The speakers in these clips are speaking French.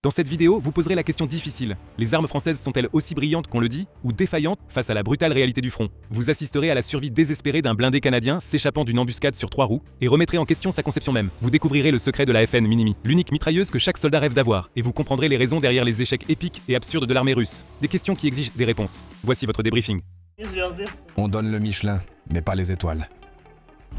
Dans cette vidéo, vous poserez la question difficile. Les armes françaises sont-elles aussi brillantes qu'on le dit, ou défaillantes face à la brutale réalité du front? Vous assisterez à la survie désespérée d'un blindé canadien s'échappant d'une embuscade sur 3 roues, et remettrez en question sa conception même. Vous découvrirez le secret de la FN Minimi, l'unique mitrailleuse que chaque soldat rêve d'avoir, et vous comprendrez les raisons derrière les échecs épiques et absurdes de l'armée russe. Des questions qui exigent des réponses. Voici votre débriefing. On donne le Michelin, mais pas les étoiles.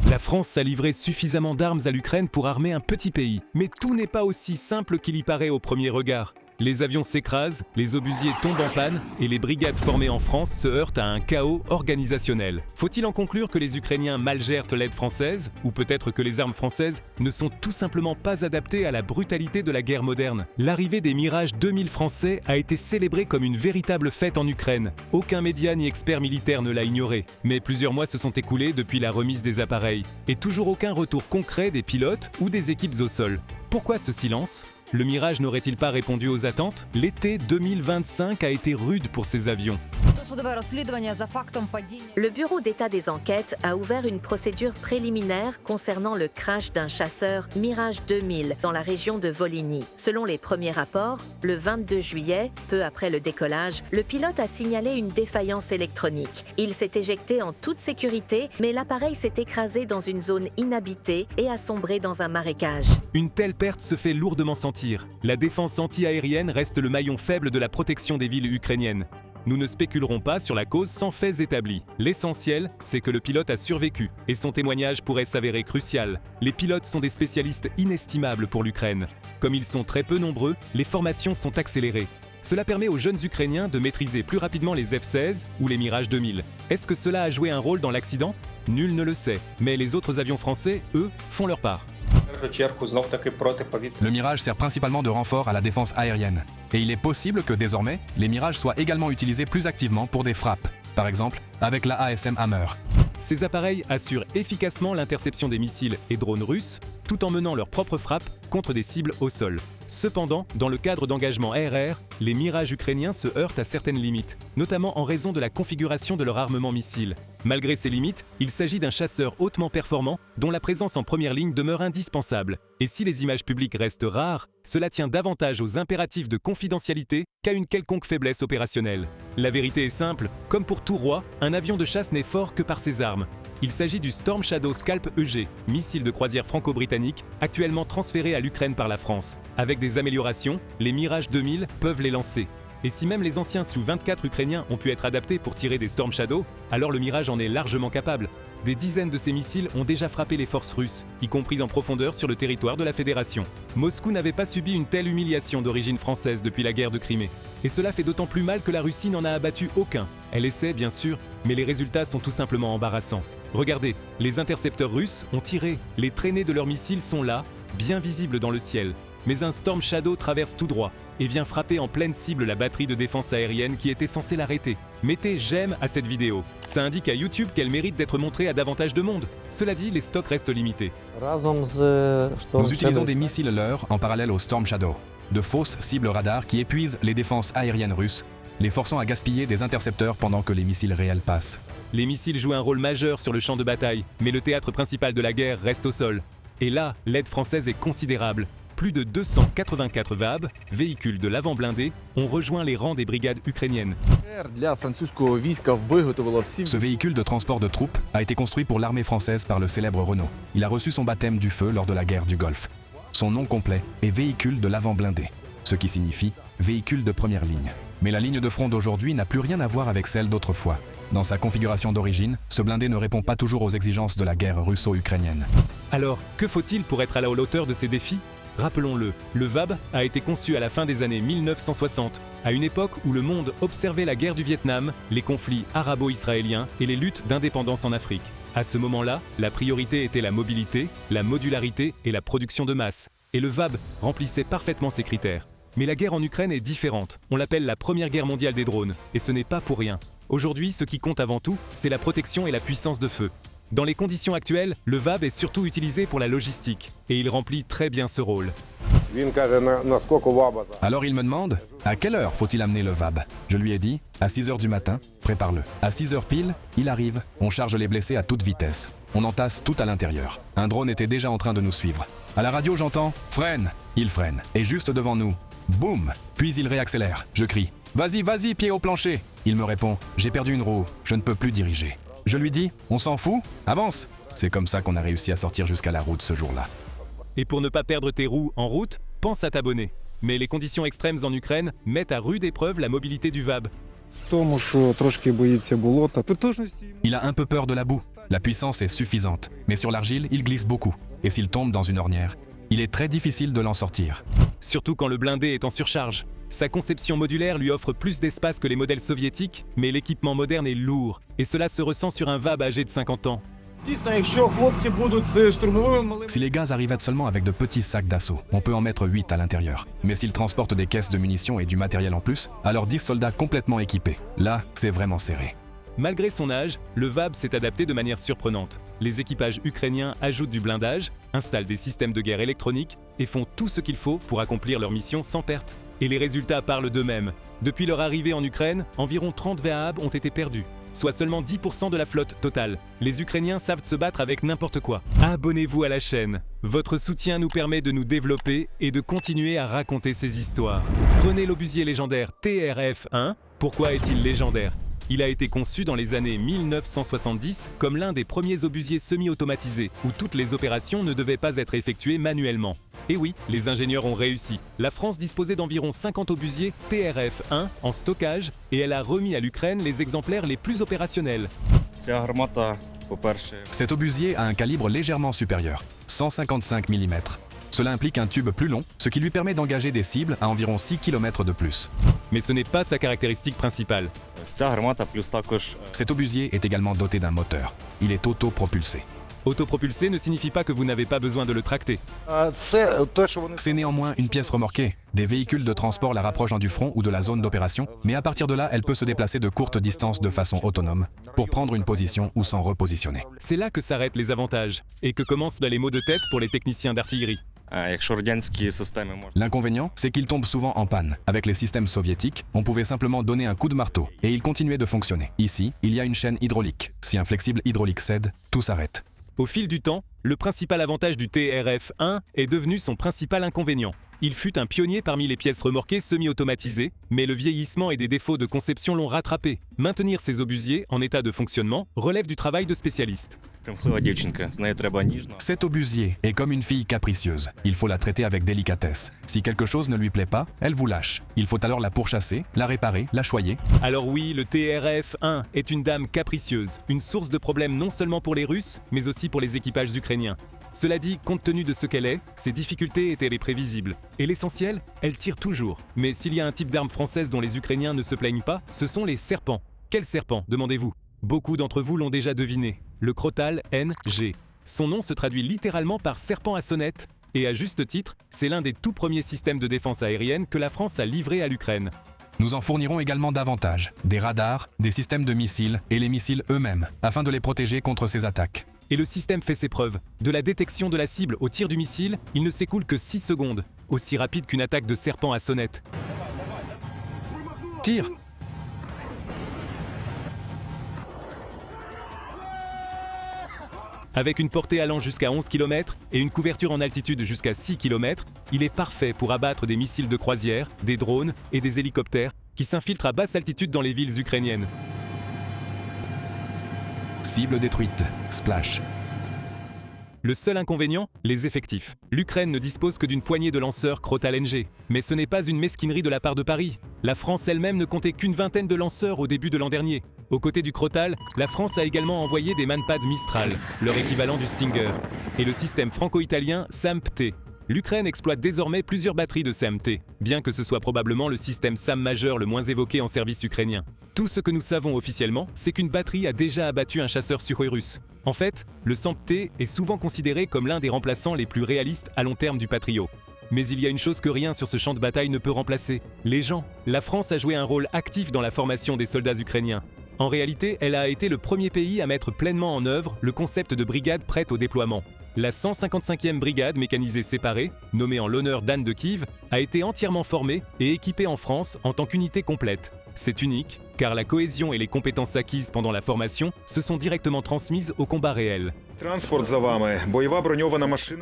La France a livré suffisamment d'armes à l'Ukraine pour armer un petit pays. Mais tout n'est pas aussi simple qu'il y paraît au premier regard. Les avions s'écrasent, les obusiers tombent en panne et les brigades formées en France se heurtent à un chaos organisationnel. Faut-il en conclure que les Ukrainiens mal gèrent l'aide française? Ou peut-être que les armes françaises ne sont tout simplement pas adaptées à la brutalité de la guerre moderne? L'arrivée des Mirage 2000 français a été célébrée comme une véritable fête en Ukraine. Aucun média ni expert militaire ne l'a ignoré. Mais plusieurs mois se sont écoulés depuis la remise des appareils. Et toujours aucun retour concret des pilotes ou des équipes au sol. Pourquoi ce silence ? Le Mirage n'aurait-il pas répondu aux attentes? L'été 2025 a été rude pour ces avions. Le Bureau d'État des enquêtes a ouvert une procédure préliminaire concernant le crash d'un chasseur Mirage 2000 dans la région de Volhynie. Selon les premiers rapports, le 22 juillet, peu après le décollage, le pilote a signalé une défaillance électronique. Il s'est éjecté en toute sécurité, mais l'appareil s'est écrasé dans une zone inhabitée et a sombré dans un marécage. Une telle perte se fait lourdement sentir. La défense anti-aérienne reste le maillon faible de la protection des villes ukrainiennes. Nous ne spéculerons pas sur la cause sans faits établis. L'essentiel, c'est que le pilote a survécu, et son témoignage pourrait s'avérer crucial. Les pilotes sont des spécialistes inestimables pour l'Ukraine. Comme ils sont très peu nombreux, les formations sont accélérées. Cela permet aux jeunes Ukrainiens de maîtriser plus rapidement les F-16 ou les Mirage 2000. Est-ce que cela a joué un rôle dans l'accident? Nul ne le sait, mais les autres avions français, eux, font leur part. Le Mirage sert principalement de renfort à la défense aérienne. Et il est possible que désormais, les Mirages soient également utilisés plus activement pour des frappes. Par exemple, avec la ASM Hammer. Ces appareils assurent efficacement l'interception des missiles et drones russes, tout en menant leurs propres frappes contre des cibles au sol. Cependant, dans le cadre d'engagement aérien, les Mirages ukrainiens se heurtent à certaines limites, notamment en raison de la configuration de leur armement missile. Malgré ces limites, il s'agit d'un chasseur hautement performant dont la présence en première ligne demeure indispensable. Et si les images publiques restent rares, cela tient davantage aux impératifs de confidentialité qu'à une quelconque faiblesse opérationnelle. La vérité est simple, comme pour tout roi, un avion de chasse n'est fort que par ses armes. Il s'agit du Storm Shadow Scalp EG, missile de croisière franco-britannique, actuellement transféré à l'Ukraine par la France. Avec des améliorations, les Mirage 2000 peuvent les lancer. Et si même les anciens Su-24 ukrainiens ont pu être adaptés pour tirer des Storm Shadow, alors le Mirage en est largement capable. Des dizaines de ces missiles ont déjà frappé les forces russes, y compris en profondeur sur le territoire de la Fédération. Moscou n'avait pas subi une telle humiliation d'origine française depuis la guerre de Crimée. Et cela fait d'autant plus mal que la Russie n'en a abattu aucun. Elle essaie, bien sûr, mais les résultats sont tout simplement embarrassants. Regardez, les intercepteurs russes ont tiré. Les traînées de leurs missiles sont là, bien visibles dans le ciel. Mais un Storm Shadow traverse tout droit et vient frapper en pleine cible la batterie de défense aérienne qui était censée l'arrêter. Mettez j'aime à cette vidéo. Ça indique à YouTube qu'elle mérite d'être montrée à davantage de monde. Cela dit, les stocks restent limités. Nous utilisons des missiles Leur en parallèle au Storm Shadow, de fausses cibles radars qui épuisent les défenses aériennes russes, les forçant à gaspiller des intercepteurs pendant que les missiles réels passent. Les missiles jouent un rôle majeur sur le champ de bataille, mais le théâtre principal de la guerre reste au sol. Et là, l'aide française est considérable. Plus de 284 VAB, véhicules de l'avant blindé, ont rejoint les rangs des brigades ukrainiennes. Ce véhicule de transport de troupes a été construit pour l'armée française par le célèbre Renault. Il a reçu son baptême du feu lors de la guerre du Golfe. Son nom complet est véhicule de l'avant blindé, ce qui signifie véhicule de première ligne. Mais la ligne de front d'aujourd'hui n'a plus rien à voir avec celle d'autrefois. Dans sa configuration d'origine, ce blindé ne répond pas toujours aux exigences de la guerre russo-ukrainienne. Alors, que faut-il pour être à la hauteur de ces défis ? Rappelons-le, le VAB a été conçu à la fin des années 1960, à une époque où le monde observait la guerre du Vietnam, les conflits arabo-israéliens et les luttes d'indépendance en Afrique. À ce moment-là, la priorité était la mobilité, la modularité et la production de masse. Et le VAB remplissait parfaitement ces critères. Mais la guerre en Ukraine est différente. On l'appelle la Première Guerre mondiale des drones, et ce n'est pas pour rien. Aujourd'hui, ce qui compte avant tout, c'est la protection et la puissance de feu. Dans les conditions actuelles, le VAB est surtout utilisé pour la logistique, et il remplit très bien ce rôle. Alors il me demande, à quelle heure faut-il amener le VAB? Je lui ai dit, à 6h du matin, prépare-le. À 6h pile, il arrive, on charge les blessés à toute vitesse. On entasse tout à l'intérieur. Un drone était déjà en train de nous suivre. À la radio, j'entends « Freine !» Il freine. Et juste devant nous, Boum! Puis il réaccélère. Je crie « Vas-y, vas-y, pied au plancher !» Il me répond « J'ai perdu une roue, je ne peux plus diriger. » Je lui dis « On s'en fout, avance !» C'est comme ça qu'on a réussi à sortir jusqu'à la route ce jour-là. Et pour ne pas perdre tes roues en route, pense à t'abonner. Mais les conditions extrêmes en Ukraine mettent à rude épreuve la mobilité du VAB. Il a un peu peur de la boue. La puissance est suffisante, mais sur l'argile, il glisse beaucoup. Et s'il tombe dans une ornière, il est très difficile de l'en sortir. Surtout quand le blindé est en surcharge. Sa conception modulaire lui offre plus d'espace que les modèles soviétiques, mais l'équipement moderne est lourd, et cela se ressent sur un VAB âgé de 50 ans. Si les gars arrivent seulement avec de petits sacs d'assaut, on peut en mettre 8 à l'intérieur. Mais s'ils transportent des caisses de munitions et du matériel en plus, alors 10 soldats complètement équipés. Là, c'est vraiment serré. Malgré son âge, le VAB s'est adapté de manière surprenante. Les équipages ukrainiens ajoutent du blindage, installent des systèmes de guerre électroniques et font tout ce qu'il faut pour accomplir leur mission sans perte. Et les résultats parlent d'eux-mêmes. Depuis leur arrivée en Ukraine, environ 30 VAB ont été perdus, soit seulement 10% de la flotte totale. Les Ukrainiens savent se battre avec n'importe quoi. Abonnez-vous à la chaîne. Votre soutien nous permet de nous développer et de continuer à raconter ces histoires. Prenez l'obusier légendaire TRF-1. Pourquoi est-il légendaire ? Il a été conçu dans les années 1970 comme l'un des premiers obusiers semi-automatisés, où toutes les opérations ne devaient pas être effectuées manuellement. Et oui, les ingénieurs ont réussi. La France disposait d'environ 50 obusiers TRF-1 en stockage, et elle a remis à l'Ukraine les exemplaires les plus opérationnels. Cet obusier a un calibre légèrement supérieur, 155 mm. Cela implique un tube plus long, ce qui lui permet d'engager des cibles à environ 6 km de plus. Mais ce n'est pas sa caractéristique principale. Cet obusier est également doté d'un moteur. Il est autopropulsé. Autopropulsé ne signifie pas que vous n'avez pas besoin de le tracter. C'est néanmoins une pièce remorquée. Des véhicules de transport la rapprochent du front ou de la zone d'opération, mais à partir de là, elle peut se déplacer de courtes distances de façon autonome, pour prendre une position ou s'en repositionner. C'est là que s'arrêtent les avantages, et que commencent les maux de tête pour les techniciens d'artillerie. L'inconvénient, c'est qu'ils tombent souvent en panne. Avec les systèmes soviétiques, on pouvait simplement donner un coup de marteau, et ils continuaient de fonctionner. Ici, il y a une chaîne hydraulique. Si un flexible hydraulique cède, tout s'arrête. Au fil du temps, le principal avantage du TRF-1 est devenu son principal inconvénient. Il fut un pionnier parmi les pièces remorquées semi-automatisées, mais le vieillissement et des défauts de conception l'ont rattrapé. Maintenir ces obusiers en état de fonctionnement relève du travail de spécialistes. Cet obusier est comme une fille capricieuse. Il faut la traiter avec délicatesse. Si quelque chose ne lui plaît pas, elle vous lâche. Il faut alors la pourchasser, la réparer, la choyer. Alors oui, le TRF-1 est une dame capricieuse, une source de problèmes non seulement pour les Russes, mais aussi pour les équipages ukrainiens. Cela dit, compte tenu de ce qu'elle est, ses difficultés étaient prévisibles. Et l'essentiel, elle tire toujours. Mais s'il y a un type d'arme française dont les Ukrainiens ne se plaignent pas, ce sont les serpents. Quels serpents, demandez-vous ? Beaucoup d'entre vous l'ont déjà deviné. Le Crotale NG. Son nom se traduit littéralement par serpent à sonnette. Et à juste titre, c'est l'un des tout premiers systèmes de défense aérienne que la France a livré à l'Ukraine. Nous en fournirons également davantage. Des radars, des systèmes de missiles et les missiles eux-mêmes, afin de les protéger contre ces attaques. Et le système fait ses preuves. De la détection de la cible au tir du missile, il ne s'écoule que 6 secondes, aussi rapide qu'une attaque de serpent à sonnette. Tire! Avec une portée allant jusqu'à 11 km et une couverture en altitude jusqu'à 6 km, il est parfait pour abattre des missiles de croisière, des drones et des hélicoptères qui s'infiltrent à basse altitude dans les villes ukrainiennes. Cible détruite. Splash. Le seul inconvénient, les effectifs. L'Ukraine ne dispose que d'une poignée de lanceurs Crotale NG. Mais ce n'est pas une mesquinerie de la part de Paris. La France elle-même ne comptait qu'une vingtaine de lanceurs au début de l'an dernier. Aux côtés du Crotale, la France a également envoyé des Manpads Mistral, leur équivalent du Stinger, et le système franco-italien SAMP-T. L'Ukraine exploite désormais plusieurs batteries de SAM-T, bien que ce soit probablement le système SAM majeur le moins évoqué en service ukrainien. Tout ce que nous savons officiellement, c'est qu'une batterie a déjà abattu un chasseur Sukhoi russe. En fait, le SAM-T est souvent considéré comme l'un des remplaçants les plus réalistes à long terme du Patriot. Mais il y a une chose que rien sur ce champ de bataille ne peut remplacer, les gens. La France a joué un rôle actif dans la formation des soldats ukrainiens. En réalité, elle a été le premier pays à mettre pleinement en œuvre le concept de brigade prête au déploiement. La 155e brigade mécanisée séparée, nommée en l'honneur d'Anne de Kiev, a été entièrement formée et équipée en France en tant qu'unité complète. C'est unique, car la cohésion et les compétences acquises pendant la formation se sont directement transmises au combat réel.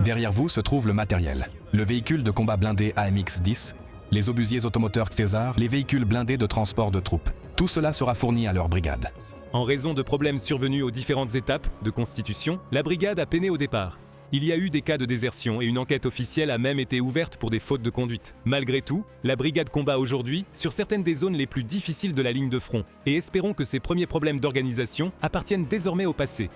Derrière vous se trouve le matériel. Le véhicule de combat blindé AMX-10 les obusiers automoteurs César, les véhicules blindés de transport de troupes. Tout cela sera fourni à leur brigade. En raison de problèmes survenus aux différentes étapes de constitution, la brigade a peiné au départ. Il y a eu des cas de désertion et une enquête officielle a même été ouverte pour des fautes de conduite. Malgré tout, la brigade combat aujourd'hui sur certaines des zones les plus difficiles de la ligne de front et espérons que ces premiers problèmes d'organisation appartiennent désormais au passé.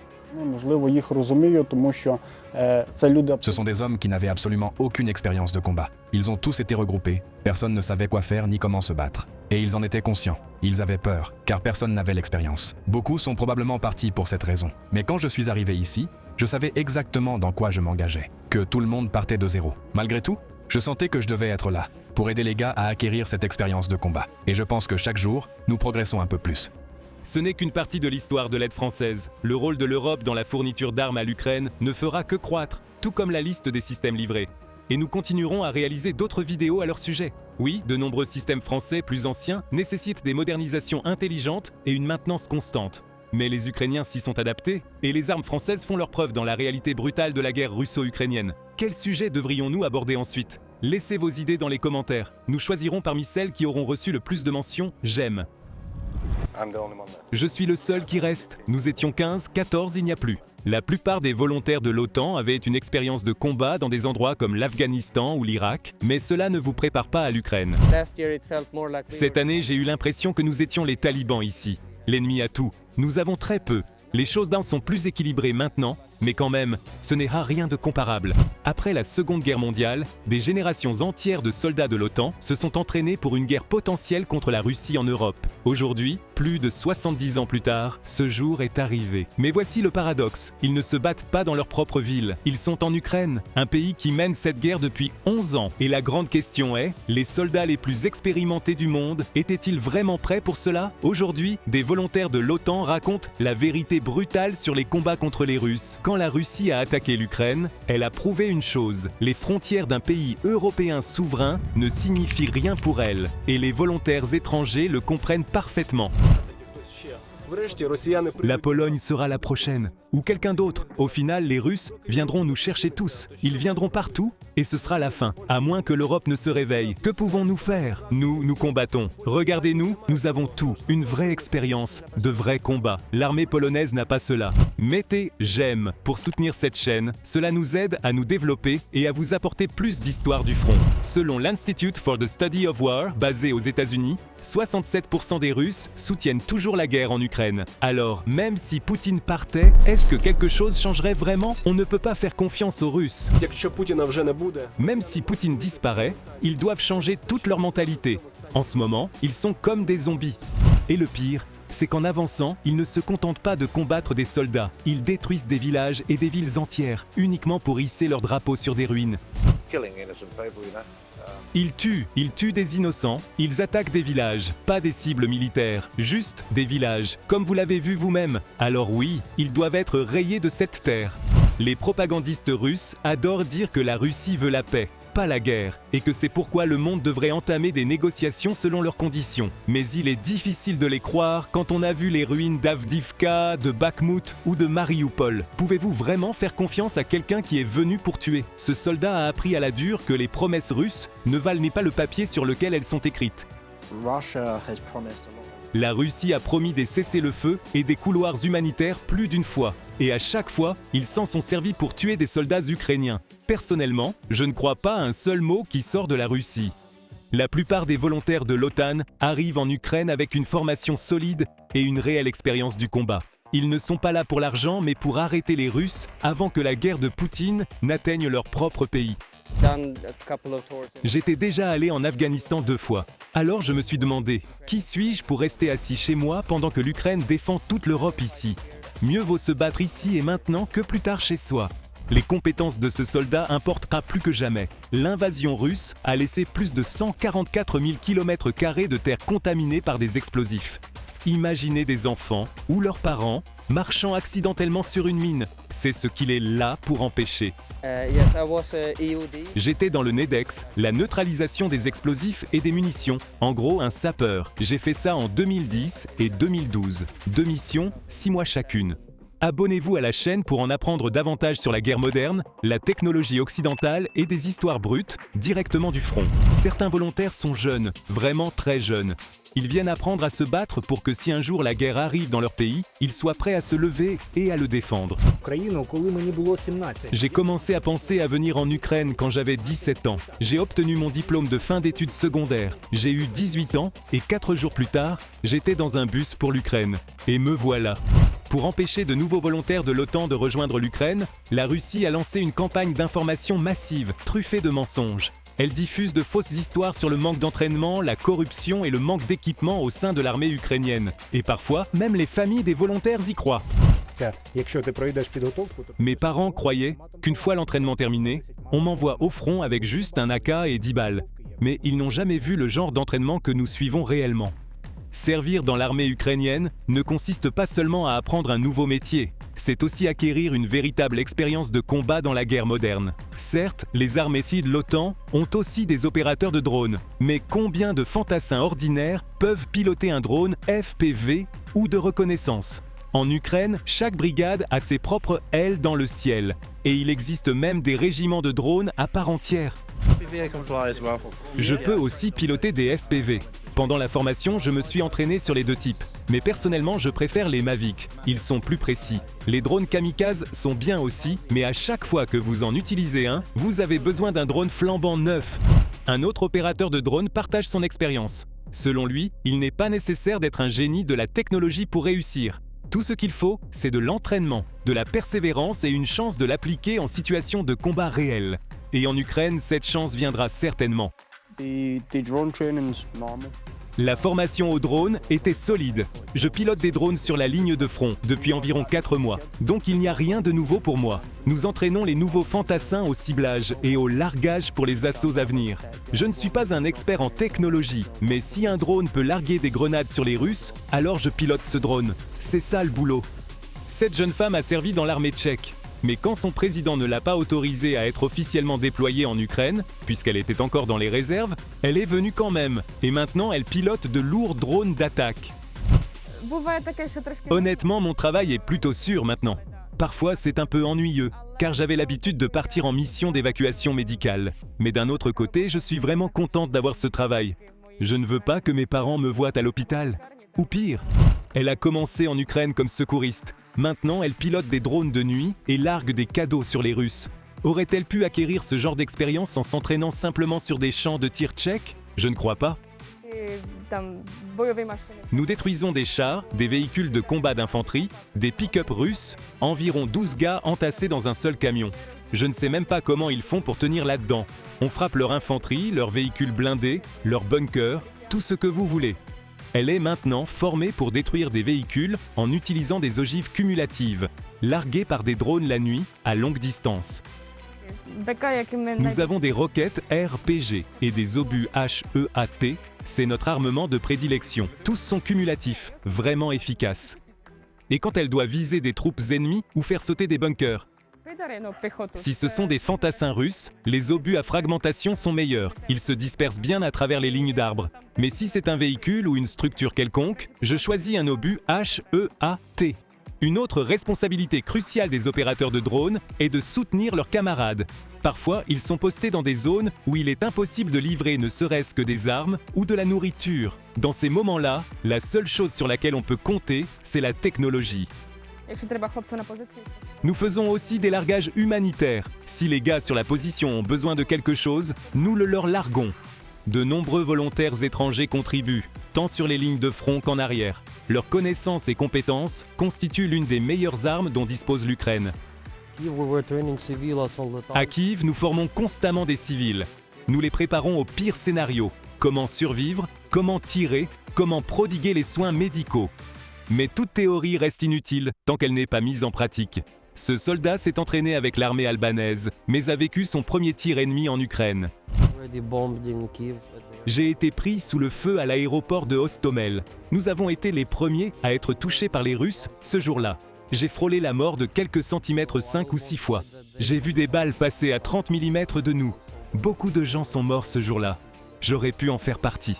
Ce sont des hommes qui n'avaient absolument aucune expérience de combat. Ils ont tous été regroupés, personne ne savait quoi faire ni comment se battre. Et ils en étaient conscients. Ils avaient peur, car personne n'avait l'expérience. Beaucoup sont probablement partis pour cette raison. Mais quand je suis arrivé ici, je savais exactement dans quoi je m'engageais, que tout le monde partait de zéro. Malgré tout, je sentais que je devais être là, pour aider les gars à acquérir cette expérience de combat. Et je pense que chaque jour, nous progressons un peu plus. Ce n'est qu'une partie de l'histoire de l'aide française. Le rôle de l'Europe dans la fourniture d'armes à l'Ukraine ne fera que croître, tout comme la liste des systèmes livrés. Et nous continuerons à réaliser d'autres vidéos à leur sujet. Oui, de nombreux systèmes français plus anciens nécessitent des modernisations intelligentes et une maintenance constante. Mais les Ukrainiens s'y sont adaptés, et les armes françaises font leur preuve dans la réalité brutale de la guerre russo-ukrainienne. Quel sujet devrions-nous aborder ensuite? Laissez vos idées dans les commentaires. Nous choisirons parmi celles qui auront reçu le plus de mentions « j'aime ». Je suis le seul qui reste. Nous étions 15, 14, il n'y a plus. La plupart des volontaires de l'OTAN avaient une expérience de combat dans des endroits comme l'Afghanistan ou l'Irak, mais cela ne vous prépare pas à l'Ukraine. Cette année, j'ai eu l'impression que nous étions les talibans ici. L'ennemi a tout. Nous avons très peu. Les choses d'armes sont plus équilibrées maintenant, mais quand même, ce n'est rien de comparable. Après la Seconde Guerre mondiale, des générations entières de soldats de l'OTAN se sont entraînés pour une guerre potentielle contre la Russie en Europe. Aujourd'hui, plus de 70 ans plus tard, ce jour est arrivé. Mais voici le paradoxe, ils ne se battent pas dans leur propre ville, ils sont en Ukraine, un pays qui mène cette guerre depuis 11 ans. Et la grande question est, les soldats les plus expérimentés du monde étaient-ils vraiment prêts pour cela? Aujourd'hui, des volontaires de l'OTAN racontent la vérité brutale sur les combats contre les Russes. Quand la Russie a attaqué l'Ukraine, elle a prouvé une chose, les frontières d'un pays européen souverain ne signifient rien pour elle, et les volontaires étrangers le comprennent parfaitement. La Pologne sera la prochaine, ou quelqu'un d'autre. Au final, les Russes viendront nous chercher tous. Ils viendront partout, et ce sera la fin. À moins que l'Europe ne se réveille. Que pouvons-nous faire? Nous combattons. Regardez-nous, nous avons tout. Une vraie expérience, de vrais combats. L'armée polonaise n'a pas cela. Mettez j'aime pour soutenir cette chaîne. Cela nous aide à nous développer et à vous apporter plus d'histoire du front. Selon l'Institute for the Study of War, basé aux États-Unis, 67% des Russes soutiennent toujours la guerre en Ukraine. Alors, même si Poutine partait, est-ce que quelque chose changerait vraiment? On ne peut pas faire confiance aux Russes. Même si Poutine disparaît, ils doivent changer toute leur mentalité. En ce moment, ils sont comme des zombies. Et le pire, c'est qu'en avançant, ils ne se contentent pas de combattre des soldats. Ils détruisent des villages et des villes entières, uniquement pour hisser leur drapeau sur des ruines. Ils tuent des innocents, ils attaquent des villages, pas des cibles militaires, juste des villages, comme vous l'avez vu vous-même. Alors oui, ils doivent être rayés de cette terre. Les propagandistes russes adorent dire que la Russie veut la paix, pas la guerre, et que c'est pourquoi le monde devrait entamer des négociations selon leurs conditions. Mais il est difficile de les croire quand on a vu les ruines d'Avdivka, de Bakhmut ou de Mariupol. Pouvez-vous vraiment faire confiance à quelqu'un qui est venu pour tuer? Ce soldat a appris à la dure que les promesses russes ne valent pas le papier sur lequel elles sont écrites. La Russie a promis des cessez-le-feu et des couloirs humanitaires plus d'une fois. Et à chaque fois, ils s'en sont servis pour tuer des soldats ukrainiens. Personnellement, je ne crois pas à un seul mot qui sort de la Russie. La plupart des volontaires de l'OTAN arrivent en Ukraine avec une formation solide et une réelle expérience du combat. Ils ne sont pas là pour l'argent, mais pour arrêter les Russes avant que la guerre de Poutine n'atteigne leur propre pays. J'étais déjà allé en Afghanistan 2 fois. Alors je me suis demandé, qui suis-je pour rester assis chez moi pendant que l'Ukraine défend toute l'Europe ici? Mieux vaut se battre ici et maintenant que plus tard chez soi. Les compétences de ce soldat importera plus que jamais. L'invasion russe a laissé plus de 144 000 km² de terre contaminée par des explosifs. Imaginez des enfants ou leurs parents marchant accidentellement sur une mine. C'est ce qu'il est là pour empêcher. J'étais dans le NEDEX, la neutralisation des explosifs et des munitions. En gros, un sapeur. J'ai fait ça en 2010 et 2012. 2 missions, 6 mois chacune. Abonnez-vous à la chaîne pour en apprendre davantage sur la guerre moderne, la technologie occidentale et des histoires brutes directement du front. Certains volontaires sont jeunes, vraiment très jeunes. Ils viennent apprendre à se battre pour que si un jour la guerre arrive dans leur pays, ils soient prêts à se lever et à le défendre. J'ai commencé à penser à venir en Ukraine quand j'avais 17 ans. J'ai obtenu mon diplôme de fin d'études secondaires. J'ai eu 18 ans et 4 jours plus tard, j'étais dans un bus pour l'Ukraine. Et me voilà. Pour empêcher de nouveaux volontaires de l'OTAN de rejoindre l'Ukraine, la Russie a lancé une campagne d'information massive, truffée de mensonges. Elle diffuse de fausses histoires sur le manque d'entraînement, la corruption et le manque d'équipement au sein de l'armée ukrainienne. Et parfois, même les familles des volontaires y croient. Mes parents croyaient qu'une fois l'entraînement terminé, on m'envoie au front avec juste un AK et 10 balles. Mais ils n'ont jamais vu le genre d'entraînement que nous suivons réellement. Servir dans l'armée ukrainienne ne consiste pas seulement à apprendre un nouveau métier, c'est aussi acquérir une véritable expérience de combat dans la guerre moderne. Certes, les armées de l'OTAN ont aussi des opérateurs de drones, mais combien de fantassins ordinaires peuvent piloter un drone FPV ou de reconnaissance ? En Ukraine, chaque brigade a ses propres ailes dans le ciel, et il existe même des régiments de drones à part entière. Je peux aussi piloter des FPV. Pendant la formation, je me suis entraîné sur les deux types. Mais personnellement, je préfère les Mavic. Ils sont plus précis. Les drones kamikazes sont bien aussi, mais à chaque fois que vous en utilisez un, vous avez besoin d'un drone flambant neuf. Un autre opérateur de drone partage son expérience. Selon lui, il n'est pas nécessaire d'être un génie de la technologie pour réussir. Tout ce qu'il faut, c'est de l'entraînement, de la persévérance et une chance de l'appliquer en situation de combat réel. Et en Ukraine, cette chance viendra certainement. La formation au drone était solide. Je pilote des drones sur la ligne de front depuis environ 4 mois. Donc il n'y a rien de nouveau pour moi. Nous entraînons les nouveaux fantassins au ciblage et au largage pour les assauts à venir. Je ne suis pas un expert en technologie, mais si un drone peut larguer des grenades sur les Russes, alors je pilote ce drone. C'est ça le boulot. Cette jeune femme a servi dans l'armée tchèque. Mais quand son président ne l'a pas autorisée à être officiellement déployée en Ukraine, puisqu'elle était encore dans les réserves, elle est venue quand même. Et maintenant, elle pilote de lourds drones d'attaque. Honnêtement, mon travail est plutôt sûr maintenant. Parfois, c'est un peu ennuyeux, car j'avais l'habitude de partir en mission d'évacuation médicale. Mais d'un autre côté, je suis vraiment contente d'avoir ce travail. Je ne veux pas que mes parents me voient à l'hôpital. Ou pire, elle a commencé en Ukraine comme secouriste. Maintenant, elle pilote des drones de nuit et largue des cadeaux sur les Russes. Aurait-elle pu acquérir ce genre d'expérience en s'entraînant simplement sur des champs de tir tchèques ? Je ne crois pas. Nous détruisons des chars, des véhicules de combat d'infanterie, des pick-up russes, environ 12 gars entassés dans un seul camion. Je ne sais même pas comment ils font pour tenir là-dedans. On frappe leur infanterie, leurs véhicules blindés, leurs bunkers, tout ce que vous voulez. Elle est maintenant formée pour détruire des véhicules en utilisant des ogives cumulatives, larguées par des drones la nuit à longue distance. Nous avons des roquettes RPG et des obus HEAT, c'est notre armement de prédilection. Tous sont cumulatifs, vraiment efficaces. Et quand elle doit viser des troupes ennemies ou faire sauter des bunkers. Si ce sont des fantassins russes, les obus à fragmentation sont meilleurs. Ils se dispersent bien à travers les lignes d'arbres. Mais si c'est un véhicule ou une structure quelconque, je choisis un obus HEAT. Une autre responsabilité cruciale des opérateurs de drones est de soutenir leurs camarades. Parfois, ils sont postés dans des zones où il est impossible de livrer ne serait-ce que des armes ou de la nourriture. Dans ces moments-là, la seule chose sur laquelle on peut compter, c'est la technologie. Nous faisons aussi des largages humanitaires. Si les gars sur la position ont besoin de quelque chose, nous le leur larguons. De nombreux volontaires étrangers contribuent, tant sur les lignes de front qu'en arrière. Leurs connaissances et compétences constituent l'une des meilleures armes dont dispose l'Ukraine. À Kiev, nous formons constamment des civils. Nous les préparons au pire scénario. Comment survivre, comment tirer, comment prodiguer les soins médicaux. Mais toute théorie reste inutile tant qu'elle n'est pas mise en pratique. Ce soldat s'est entraîné avec l'armée albanaise, mais a vécu son premier tir ennemi en Ukraine. J'ai été pris sous le feu à l'aéroport de Hostomel. Nous avons été les premiers à être touchés par les Russes ce jour-là. J'ai frôlé la mort de quelques centimètres 5 ou 6 fois. J'ai vu des balles passer à 30 mm de nous. Beaucoup de gens sont morts ce jour-là. J'aurais pu en faire partie.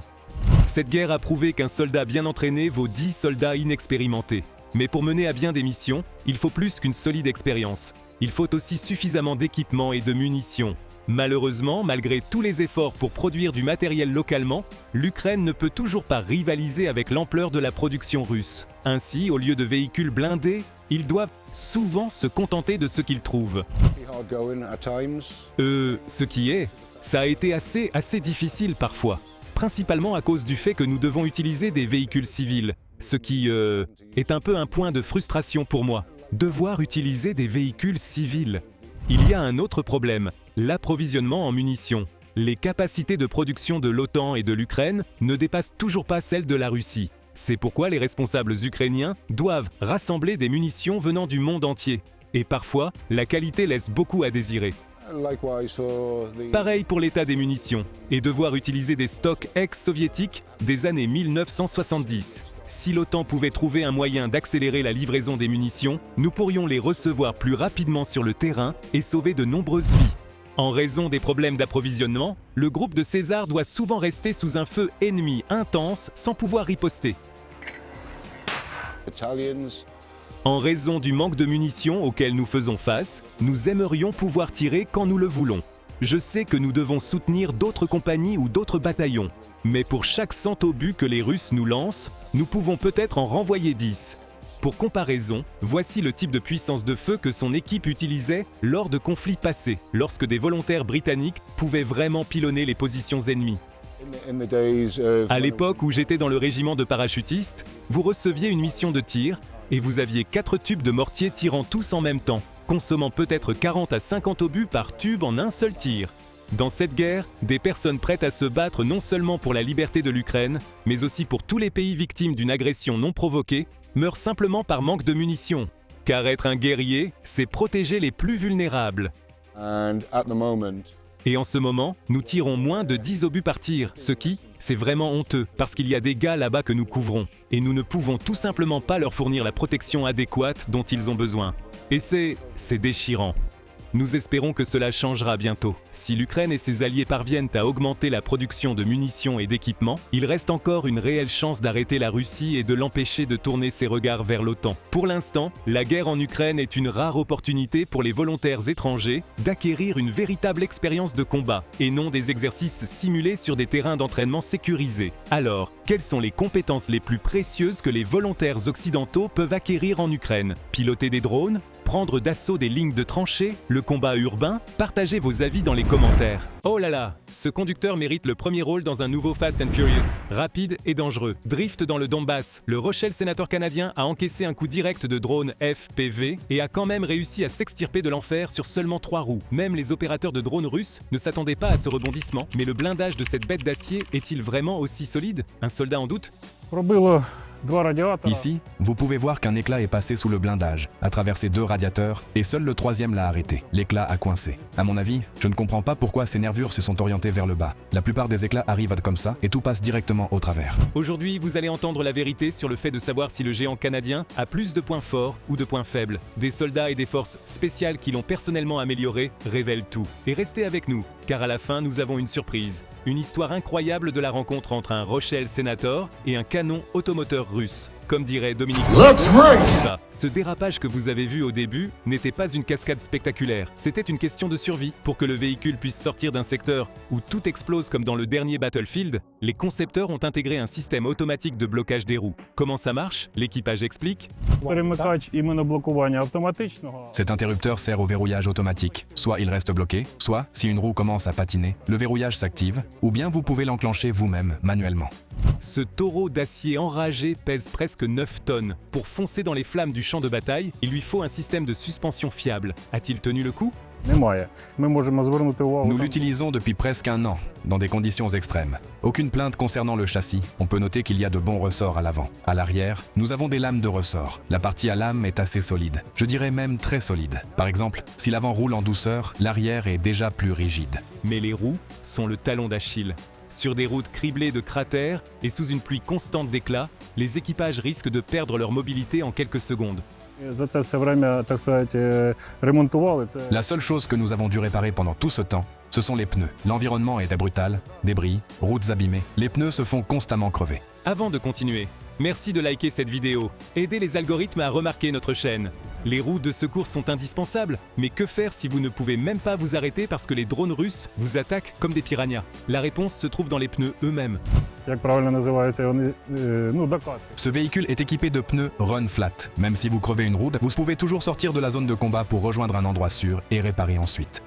Cette guerre a prouvé qu'un soldat bien entraîné vaut 10 soldats inexpérimentés. Mais pour mener à bien des missions, il faut plus qu'une solide expérience. Il faut aussi suffisamment d'équipements et de munitions. Malheureusement, malgré tous les efforts pour produire du matériel localement, l'Ukraine ne peut toujours pas rivaliser avec l'ampleur de la production russe. Ainsi, au lieu de véhicules blindés, ils doivent souvent se contenter de ce qu'ils trouvent. Ce qui est, ça a été assez difficile parfois. Principalement à cause du fait que nous devons utiliser des véhicules civils. Ce qui est un peu un point de frustration pour moi. Devoir utiliser des véhicules civils. Il y a un autre problème, l'approvisionnement en munitions. Les capacités de production de l'OTAN et de l'Ukraine ne dépassent toujours pas celles de la Russie. C'est pourquoi les responsables ukrainiens doivent rassembler des munitions venant du monde entier. Et parfois, la qualité laisse beaucoup à désirer. Pareil pour l'état des munitions, et devoir utiliser des stocks ex-soviétiques des années 1970. Si l'OTAN pouvait trouver un moyen d'accélérer la livraison des munitions, nous pourrions les recevoir plus rapidement sur le terrain et sauver de nombreuses vies. En raison des problèmes d'approvisionnement, le groupe de César doit souvent rester sous un feu ennemi intense sans pouvoir riposter. En raison du manque de munitions auquel nous faisons face, nous aimerions pouvoir tirer quand nous le voulons. Je sais que nous devons soutenir d'autres compagnies ou d'autres bataillons, mais pour chaque 100 obus que les Russes nous lancent, nous pouvons peut-être en renvoyer 10. Pour comparaison, voici le type de puissance de feu que son équipe utilisait lors de conflits passés, lorsque des volontaires britanniques pouvaient vraiment pilonner les positions ennemies. À l'époque où j'étais dans le régiment de parachutistes, vous receviez une mission de tir et vous aviez 4 tubes de mortier tirant tous en même temps, consommant peut-être 40 à 50 obus par tube en un seul tir. Dans cette guerre, des personnes prêtes à se battre non seulement pour la liberté de l'Ukraine, mais aussi pour tous les pays victimes d'une agression non provoquée, meurent simplement par manque de munitions. Car être un guerrier, c'est protéger les plus vulnérables. Et en ce moment, nous tirons moins de 10 obus par tir, ce qui, c'est vraiment honteux, parce qu'il y a des gars là-bas que nous couvrons, et nous ne pouvons tout simplement pas leur fournir la protection adéquate dont ils ont besoin. Et c'est déchirant. Nous espérons que cela changera bientôt. Si l'Ukraine et ses alliés parviennent à augmenter la production de munitions et d'équipements, il reste encore une réelle chance d'arrêter la Russie et de l'empêcher de tourner ses regards vers l'OTAN. Pour l'instant, la guerre en Ukraine est une rare opportunité pour les volontaires étrangers d'acquérir une véritable expérience de combat, et non des exercices simulés sur des terrains d'entraînement sécurisés. Alors, quelles sont les compétences les plus précieuses que les volontaires occidentaux peuvent acquérir en Ukraine? Piloter des drones? Prendre d'assaut des lignes de tranchées, le combat urbain? Partagez vos avis dans les commentaires. Oh là là, ce conducteur mérite le premier rôle dans un nouveau Fast and Furious. Rapide et dangereux. Drift dans le Donbass. Le Rochelle sénateur canadien a encaissé un coup direct de drone FPV et a quand même réussi à s'extirper de l'enfer sur seulement 3 roues. Même les opérateurs de drones russes ne s'attendaient pas à ce rebondissement. Mais le blindage de cette bête d'acier est-il vraiment aussi solide? Un soldat en doute? Ici, vous pouvez voir qu'un éclat est passé sous le blindage, a traversé 2 radiateurs, et seul le 3e l'a arrêté. L'éclat a coincé. À mon avis, je ne comprends pas pourquoi ces nervures se sont orientées vers le bas. La plupart des éclats arrivent comme ça, et tout passe directement au travers. Aujourd'hui, vous allez entendre la vérité sur le fait de savoir si le géant canadien a plus de points forts ou de points faibles. Des soldats et des forces spéciales qui l'ont personnellement amélioré révèlent tout. Et restez avec nous, car à la fin, nous avons une surprise. Une histoire incroyable de la rencontre entre un Rochelle Senator et un canon automoteur russe. Comme dirait Dominique, ce dérapage que vous avez vu au début n'était pas une cascade spectaculaire. C'était une question de survie. Pour que le véhicule puisse sortir d'un secteur où tout explose comme dans le dernier Battlefield, les concepteurs ont intégré un système automatique de blocage des roues. Comment ça marche? L'équipage explique. Cet interrupteur sert au verrouillage automatique. Soit il reste bloqué, soit, si une roue commence à patiner, le verrouillage s'active, ou bien vous pouvez l'enclencher vous-même, manuellement. Ce taureau d'acier enragé pèse presque 9 tonnes. Pour foncer dans les flammes du champ de bataille, il lui faut un système de suspension fiable. A-t-il tenu le coup? Nous l'utilisons depuis presque 1 an, dans des conditions extrêmes. Aucune plainte concernant le châssis. On peut noter qu'il y a de bons ressorts à l'avant. À l'arrière, nous avons des lames de ressort. La partie à lame est assez solide. Je dirais même très solide. Par exemple, si l'avant roule en douceur, l'arrière est déjà plus rigide. Mais les roues sont le talon d'Achille. Sur des routes criblées de cratères et sous une pluie constante d'éclats, les équipages risquent de perdre leur mobilité en quelques secondes. La seule chose que nous avons dû réparer pendant tout ce temps, ce sont les pneus. L'environnement était brutal, débris, routes abîmées. Les pneus se font constamment crever. Avant de continuer, Merci de liker cette vidéo. Aidez les algorithmes à remarquer notre chaîne. Les roues de secours sont indispensables, mais que faire si vous ne pouvez même pas vous arrêter parce que les drones russes vous attaquent comme des piranhas? La réponse se trouve dans les pneus eux-mêmes. Ce véhicule est équipé de pneus Run Flat. Même si vous crevez une roue, vous pouvez toujours sortir de la zone de combat pour rejoindre un endroit sûr et réparer ensuite.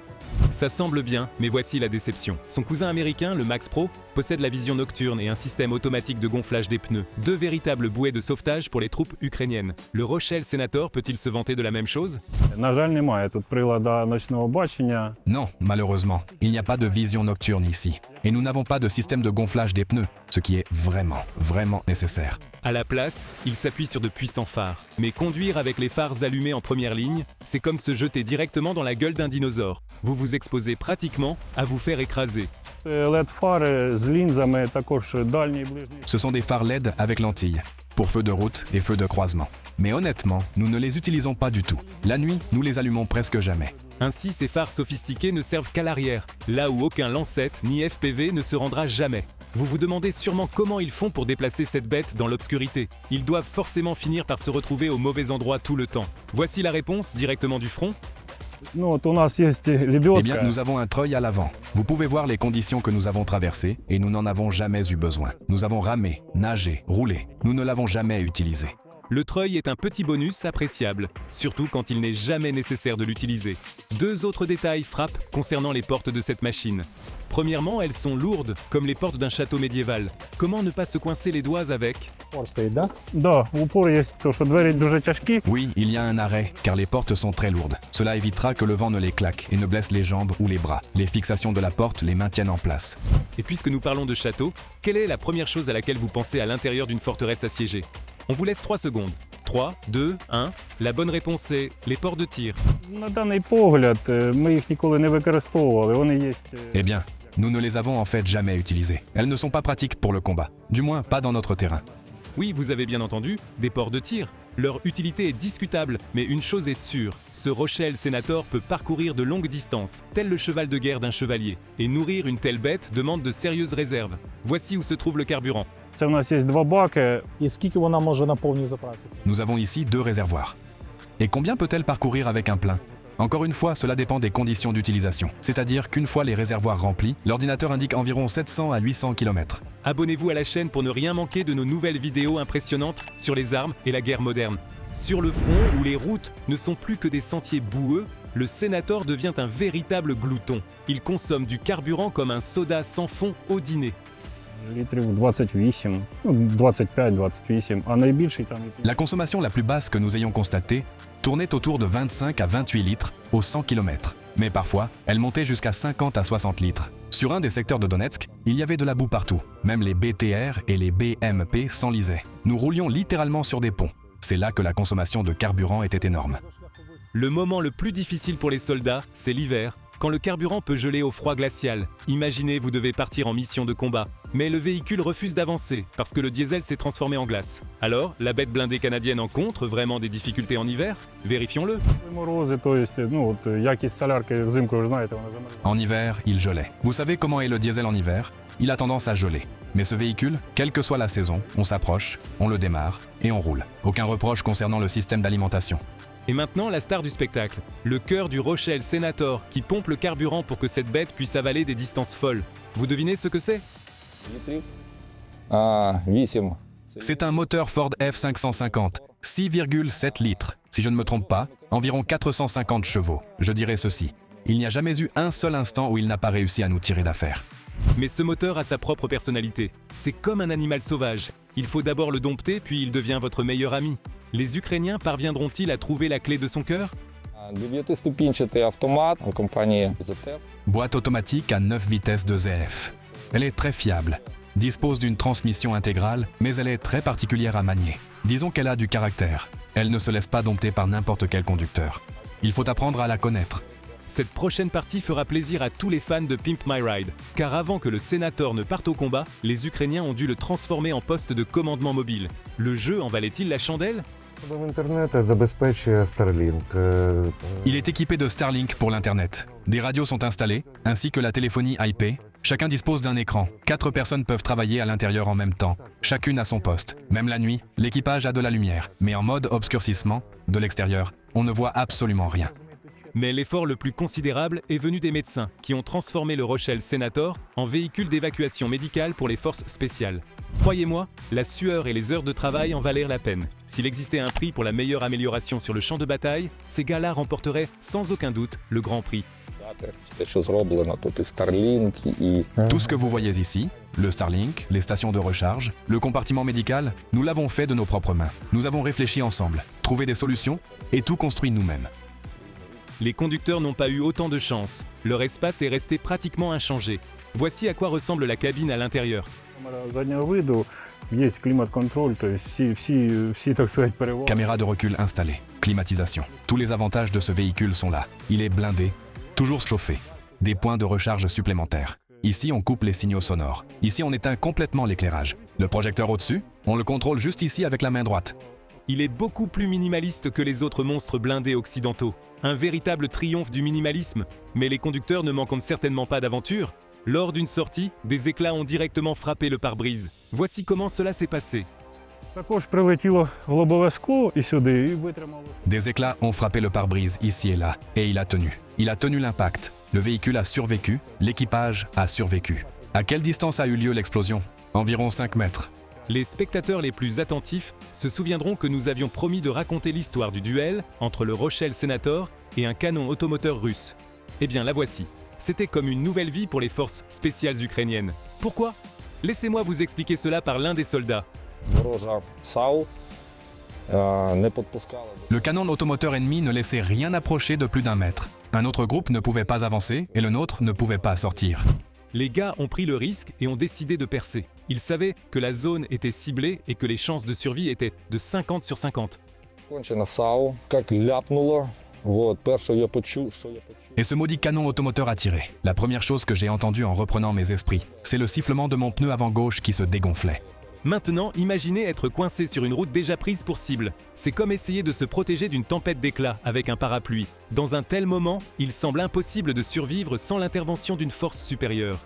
Ça semble bien, mais voici la déception. Son cousin américain, le Max Pro, possède la vision nocturne et un système automatique de gonflage des pneus. Deux véritables bouées de sauvetage pour les troupes ukrainiennes. Le Rochelle Senator peut-il se vanter de la même chose? Non, malheureusement, il n'y a pas de vision nocturne ici. Et nous n'avons pas de système de gonflage des pneus, ce qui est vraiment nécessaire. À la place, il s'appuie sur de puissants phares. Mais conduire avec les phares allumés en première ligne, c'est comme se jeter directement dans la gueule d'un dinosaure. Vous vous exposez pratiquement à vous faire écraser. Ce sont des phares LED avec lentilles, pour feux de route et feux de croisement. Mais honnêtement, nous ne les utilisons pas du tout. La nuit, nous les allumons presque jamais. Ainsi, ces phares sophistiqués ne servent qu'à l'arrière, là où aucun Lancet ni FPV ne se rendra jamais. Vous vous demandez sûrement comment ils font pour déplacer cette bête dans l'obscurité. Ils doivent forcément finir par se retrouver au mauvais endroit tout le temps. Voici la réponse directement du front. Eh bien, nous avons un treuil à l'avant. Vous pouvez voir les conditions que nous avons traversées et nous n'en avons jamais eu besoin. Nous avons ramé, nagé, roulé. Nous ne l'avons jamais utilisé. Le treuil est un petit bonus appréciable, surtout quand il n'est jamais nécessaire de l'utiliser. Deux autres détails frappent concernant les portes de cette machine. Premièrement, elles sont lourdes, comme les portes d'un château médiéval. Comment ne pas se coincer les doigts avec? Oui, il y a un arrêt, car les portes sont très lourdes. Cela évitera que le vent ne les claque et ne blesse les jambes ou les bras. Les fixations de la porte les maintiennent en place. Et puisque nous parlons de château, quelle est la première chose à laquelle vous pensez à l'intérieur d'une forteresse assiégée? On vous laisse 3 secondes. 3, 2, 1. La bonne réponse est les ports de tir. Eh bien, nous ne les avons en fait jamais utilisées. Elles ne sont pas pratiques pour le combat. Du moins, pas dans notre terrain. Oui, vous avez bien entendu, des ports de tir. Leur utilité est discutable, mais une chose est sûre, ce Rochelle Senator peut parcourir de longues distances, tel le cheval de guerre d'un chevalier. Et nourrir une telle bête demande de sérieuses réserves. Voici où se trouve le carburant. Nous avons ici 2 réservoirs. Et combien peut-elle parcourir avec un plein? Encore une fois, cela dépend des conditions d'utilisation. C'est-à-dire qu'une fois les réservoirs remplis, l'ordinateur indique environ 700 à 800 km. Abonnez-vous à la chaîne pour ne rien manquer de nos nouvelles vidéos impressionnantes sur les armes et la guerre moderne. Sur le front, où les routes ne sont plus que des sentiers boueux, le Senator devient un véritable glouton. Il consomme du carburant comme un soda sans fond au dîner. La consommation la plus basse que nous ayons constatée tournait autour de 25 à 28 litres au 100 km. Mais parfois, elle montait jusqu'à 50 à 60 litres. Sur un des secteurs de Donetsk, il y avait de la boue partout. Même les BTR et les BMP s'enlisaient. Nous roulions littéralement sur des ponts. C'est là que la consommation de carburant était énorme. Le moment le plus difficile pour les soldats, c'est l'hiver, quand le carburant peut geler au froid glacial. Imaginez, vous devez partir en mission de combat, mais le véhicule refuse d'avancer parce que le diesel s'est transformé en glace. Alors, la bête blindée canadienne rencontre vraiment des difficultés en hiver? Vérifions-le. En hiver, il gelait. Vous savez comment est le diesel en hiver? Il a tendance à geler. Mais ce véhicule, quelle que soit la saison, on s'approche, on le démarre et on roule. Aucun reproche concernant le système d'alimentation. Et maintenant, la star du spectacle, le cœur du Rochelle Senator qui pompe le carburant pour que cette bête puisse avaler des distances folles. Vous devinez ce que c'est? C'est un moteur Ford F550, 6,7 litres. Si je ne me trompe pas, environ 450 chevaux. Je dirais ceci, il n'y a jamais eu un seul instant où il n'a pas réussi à nous tirer d'affaire. Mais ce moteur a sa propre personnalité. C'est comme un animal sauvage. Il faut d'abord le dompter, puis il devient votre meilleur ami. Les Ukrainiens parviendront-ils à trouver la clé de son cœur? Boîte automatique à 9 vitesses de ZF. Elle est très fiable, dispose d'une transmission intégrale, mais elle est très particulière à manier. Disons qu'elle a du caractère. Elle ne se laisse pas dompter par n'importe quel conducteur. Il faut apprendre à la connaître. Cette prochaine partie fera plaisir à tous les fans de Pimp My Ride, car avant que le Senator ne parte au combat, les Ukrainiens ont dû le transformer en poste de commandement mobile. Le jeu en valait-il la chandelle? Il est équipé de Starlink pour l'Internet. Des radios sont installées, ainsi que la téléphonie IP. Chacun dispose d'un écran. 4 personnes peuvent travailler à l'intérieur en même temps. Chacune à son poste. Même la nuit, l'équipage a de la lumière. Mais en mode obscurcissement, de l'extérieur, on ne voit absolument rien. Mais l'effort le plus considérable est venu des médecins qui ont transformé le Rochelle Senator en véhicule d'évacuation médicale pour les forces spéciales. Croyez-moi, la sueur et les heures de travail en valèrent la peine. S'il existait un prix pour la meilleure amélioration sur le champ de bataille, ces gars-là remporteraient sans aucun doute le grand prix. Tout ce que vous voyez ici, le Starlink, les stations de recharge, le compartiment médical, nous l'avons fait de nos propres mains. Nous avons réfléchi ensemble, trouvé des solutions et tout construit nous-mêmes. Les conducteurs n'ont pas eu autant de chance. Leur espace est resté pratiquement inchangé. Voici à quoi ressemble la cabine à l'intérieur. Caméra de recul installée, climatisation. Tous les avantages de ce véhicule sont là. Il est blindé, toujours chauffé. Des points de recharge supplémentaires. Ici, on coupe les signaux sonores. Ici, on éteint complètement l'éclairage. Le projecteur au-dessus, on le contrôle juste ici avec la main droite. Il est beaucoup plus minimaliste que les autres monstres blindés occidentaux. Un véritable triomphe du minimalisme. Mais les conducteurs ne manquent certainement pas d'aventure. Lors d'une sortie, des éclats ont directement frappé le pare-brise. Voici comment cela s'est passé. Des éclats ont frappé le pare-brise ici et là, et il a tenu. Il a tenu l'impact. Le véhicule a survécu, l'équipage a survécu. À quelle distance a eu lieu l'explosion? Environ 5 mètres. Les spectateurs les plus attentifs se souviendront que nous avions promis de raconter l'histoire du duel entre le Rochelle Senator et un canon automoteur russe. Eh bien la voici. C'était comme une nouvelle vie pour les forces spéciales ukrainiennes. Pourquoi? Laissez-moi vous expliquer cela par l'un des soldats. Le canon automoteur ennemi ne laissait rien approcher de plus d'1 mètre. Un autre groupe ne pouvait pas avancer et le nôtre ne pouvait pas sortir. Les gars ont pris le risque et ont décidé de percer. Ils savaient que la zone était ciblée et que les chances de survie étaient de 50 sur 50. Et ce maudit canon automoteur a tiré. La première chose que j'ai entendue en reprenant mes esprits, c'est le sifflement de mon pneu avant gauche qui se dégonflait. Maintenant, imaginez être coincé sur une route déjà prise pour cible. C'est comme essayer de se protéger d'une tempête d'éclats avec un parapluie. Dans un tel moment, il semble impossible de survivre sans l'intervention d'une force supérieure.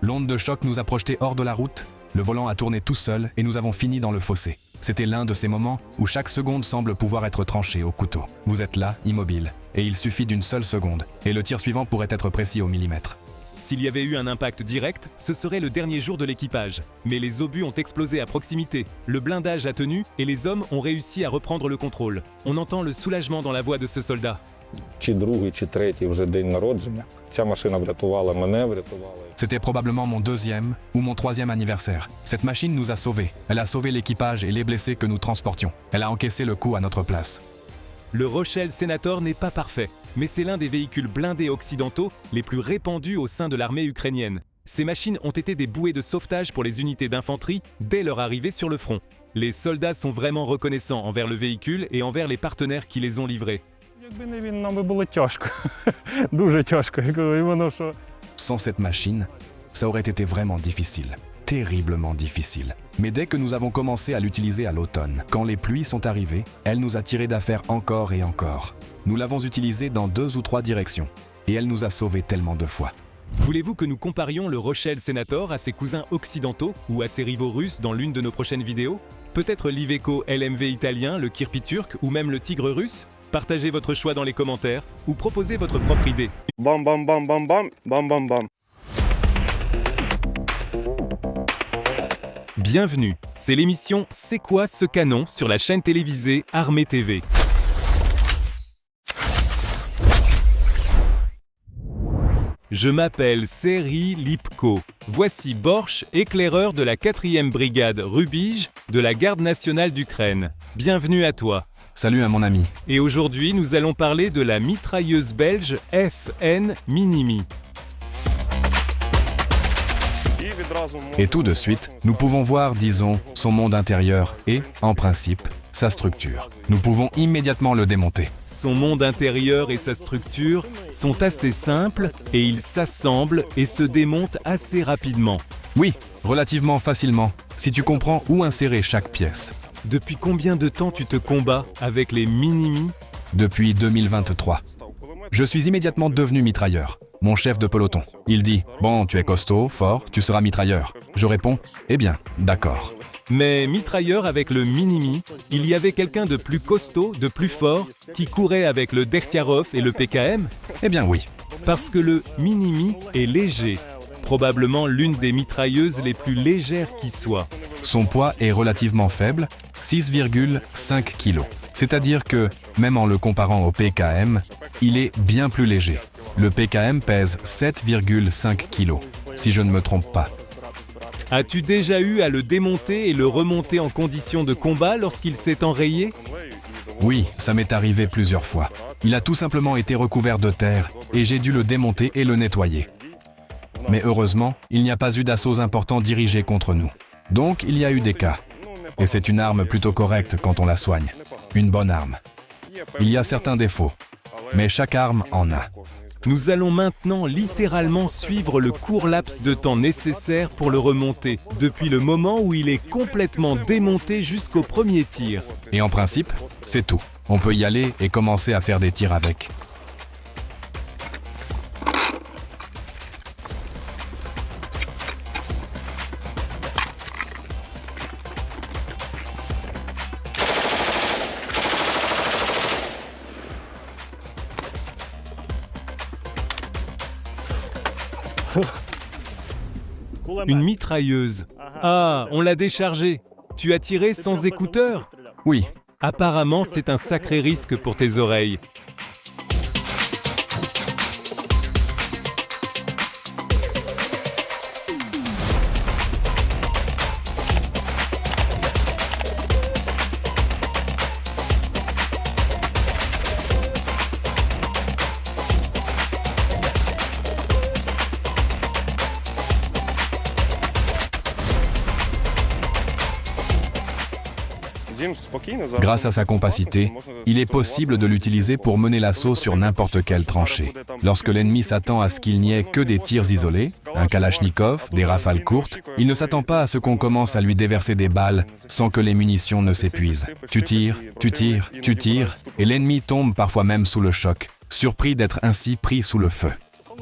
L'onde de choc nous a projetés hors de la route, le volant a tourné tout seul et nous avons fini dans le fossé. C'était l'un de ces moments où chaque seconde semble pouvoir être tranchée au couteau. Vous êtes là, immobile, et il suffit d'une seule seconde, et le tir suivant pourrait être précis au millimètre. S'il y avait eu un impact direct, ce serait le dernier jour de l'équipage. Mais les obus ont explosé à proximité, le blindage a tenu et les hommes ont réussi à reprendre le contrôle. On entend le soulagement dans la voix de ce soldat. C'était probablement mon 2e ou mon 3e anniversaire. Cette machine nous a sauvés. Elle a sauvé l'équipage et les blessés que nous transportions. Elle a encaissé le coup à notre place. Le Rochelle Senator n'est pas parfait, mais c'est l'un des véhicules blindés occidentaux les plus répandus au sein de l'armée ukrainienne. Ces machines ont été des bouées de sauvetage pour les unités d'infanterie dès leur arrivée sur le front. Les soldats sont vraiment reconnaissants envers le véhicule et envers les partenaires qui les ont livrés. Sans cette machine, ça aurait été vraiment difficile. Terriblement difficile. Mais dès que nous avons commencé à l'utiliser à l'automne, quand les pluies sont arrivées, elle nous a tiré d'affaire encore et encore. Nous l'avons utilisée dans 2 ou 3 directions, et elle nous a sauvés tellement de fois. Voulez-vous que nous comparions le Rochelle Senator à ses cousins occidentaux ou à ses rivaux russes dans l'une de nos prochaines vidéos? Peut-être l'Iveco LMV italien, le Kirpi turc ou même le Tigre russe? Partagez votre choix dans les commentaires ou proposez votre propre idée. Bam bam bam bam bam bam bam bam. Bienvenue, c'est l'émission C'est quoi ce canon sur la chaîne télévisée Armée TV. Je m'appelle Seri Lipko. Voici Borch, éclaireur de la 4e brigade Rubige de la Garde nationale d'Ukraine. Bienvenue à toi. Salut à mon ami. Et aujourd'hui, nous allons parler de la mitrailleuse belge FN Minimi. Et tout de suite, nous pouvons voir, disons, son monde intérieur et, en principe, sa structure. Nous pouvons immédiatement le démonter. Son monde intérieur et sa structure sont assez simples et ils s'assemblent et se démontent assez rapidement. Oui, relativement facilement, si tu comprends où insérer chaque pièce. Depuis combien de temps tu te combats avec les Minimi? Depuis 2023. Je suis immédiatement devenu mitrailleur. Mon chef de peloton. Il dit « Bon, tu es costaud, fort, tu seras mitrailleur. » Je réponds « Eh bien, d'accord. » Mais mitrailleur avec le Minimi, il y avait quelqu'un de plus costaud, de plus fort, qui courait avec le Dertiarov et le PKM? Eh bien oui. Parce que le Minimi est léger, probablement l'une des mitrailleuses les plus légères qui soit. Son poids est relativement faible, 6,5 kg. C'est-à-dire que, même en le comparant au PKM, il est bien plus léger. Le PKM pèse 7,5 kg, si je ne me trompe pas. As-tu déjà eu à le démonter et le remonter en condition de combat lorsqu'il s'est enrayé? Oui, ça m'est arrivé plusieurs fois. Il a tout simplement été recouvert de terre et j'ai dû le démonter et le nettoyer. Mais heureusement, il n'y a pas eu d'assauts importants dirigés contre nous. Donc il y a eu des cas. Et c'est une arme plutôt correcte quand on la soigne. Une bonne arme. Il y a certains défauts, mais chaque arme en a. Nous allons maintenant littéralement suivre le court laps de temps nécessaire pour le remonter, depuis le moment où il est complètement démonté jusqu'au premier tir. Et en principe, c'est tout. On peut y aller et commencer à faire des tirs avec. Une mitrailleuse. Ah, on l'a déchargée. Tu as tiré sans écouteurs? Oui, Apparemment, c'est un sacré risque pour tes oreilles. grâce à sa compacité, il est possible de l'utiliser pour mener l'assaut sur n'importe quelle tranchée. Lorsque l'ennemi s'attend à ce qu'il n'y ait que des tirs isolés, un kalachnikov, des rafales courtes, il ne s'attend pas à ce qu'on commence à lui déverser des balles sans que les munitions ne s'épuisent. Tu tires, et l'ennemi tombe parfois même sous le choc, surpris d'être ainsi pris sous le feu.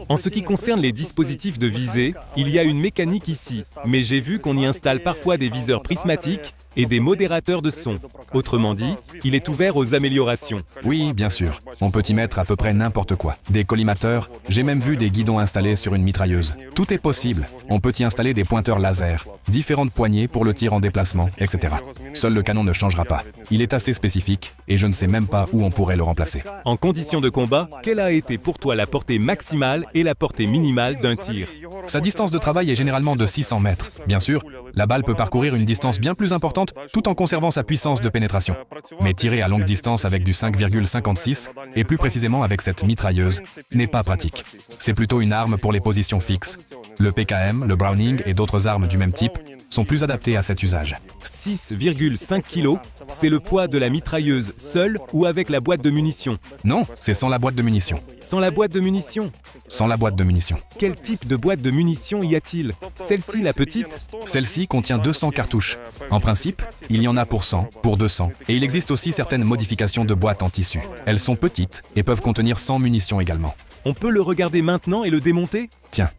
En ce qui concerne les dispositifs de visée, il y a une mécanique ici, mais j'ai vu qu'on y installe parfois des viseurs prismatiques et des modérateurs de son. Autrement dit, il est ouvert aux améliorations. Oui, bien sûr. On peut y mettre à peu près n'importe quoi. Des collimateurs, j'ai même vu des guidons installés sur une mitrailleuse. Tout est possible. On peut y installer des pointeurs laser, différentes poignées pour le tir en déplacement, etc. Seul le canon ne changera pas. Il est assez spécifique et je ne sais même pas où on pourrait le remplacer. En condition de combat, quelle a été pour toi la portée maximale et la portée minimale d'un tir? Sa distance de travail est généralement de 600 mètres. Bien sûr, la balle peut parcourir une distance bien plus importante tout en conservant sa puissance de pénétration. Mais tirer à longue distance avec du 5,56 et plus précisément avec cette mitrailleuse n'est pas pratique. C'est plutôt une arme pour les positions fixes. Le PKM, le Browning et d'autres armes du même type sont plus adaptés à cet usage. 6,5 kg, c'est le poids de la mitrailleuse seule ou avec la boîte de munitions? Non, c'est sans la boîte de munitions. Sans la boîte de munitions? Sans la boîte de munitions. Quel type de boîte de munitions y a-t-il? Celle-ci, la petite? Celle-ci contient 200 cartouches. En principe, il y en a pour 100, pour 200. Et il existe aussi certaines modifications de boîtes en tissu. Elles sont petites et peuvent contenir 100 munitions également. On peut le regarder maintenant et le démonter? Tiens.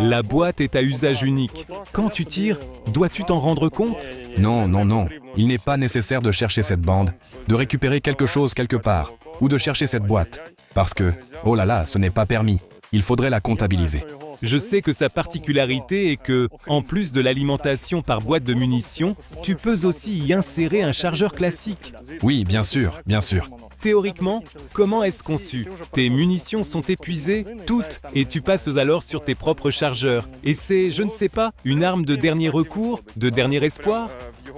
La boîte est à usage unique. Quand tu tires, dois-tu t'en rendre compte? Non. Il n'est pas nécessaire de chercher cette bande, de récupérer quelque chose quelque part, ou de chercher cette boîte. Parce que, oh là là, ce n'est pas permis. Il faudrait la comptabiliser. Je sais que sa particularité est que, en plus de l'alimentation par boîte de munitions, tu peux aussi y insérer un chargeur classique. Oui, bien sûr. Théoriquement, comment est-ce conçu? Tes munitions sont épuisées, toutes, et tu passes alors sur tes propres chargeurs. Et c'est, je ne sais pas, une arme de dernier recours, de dernier espoir?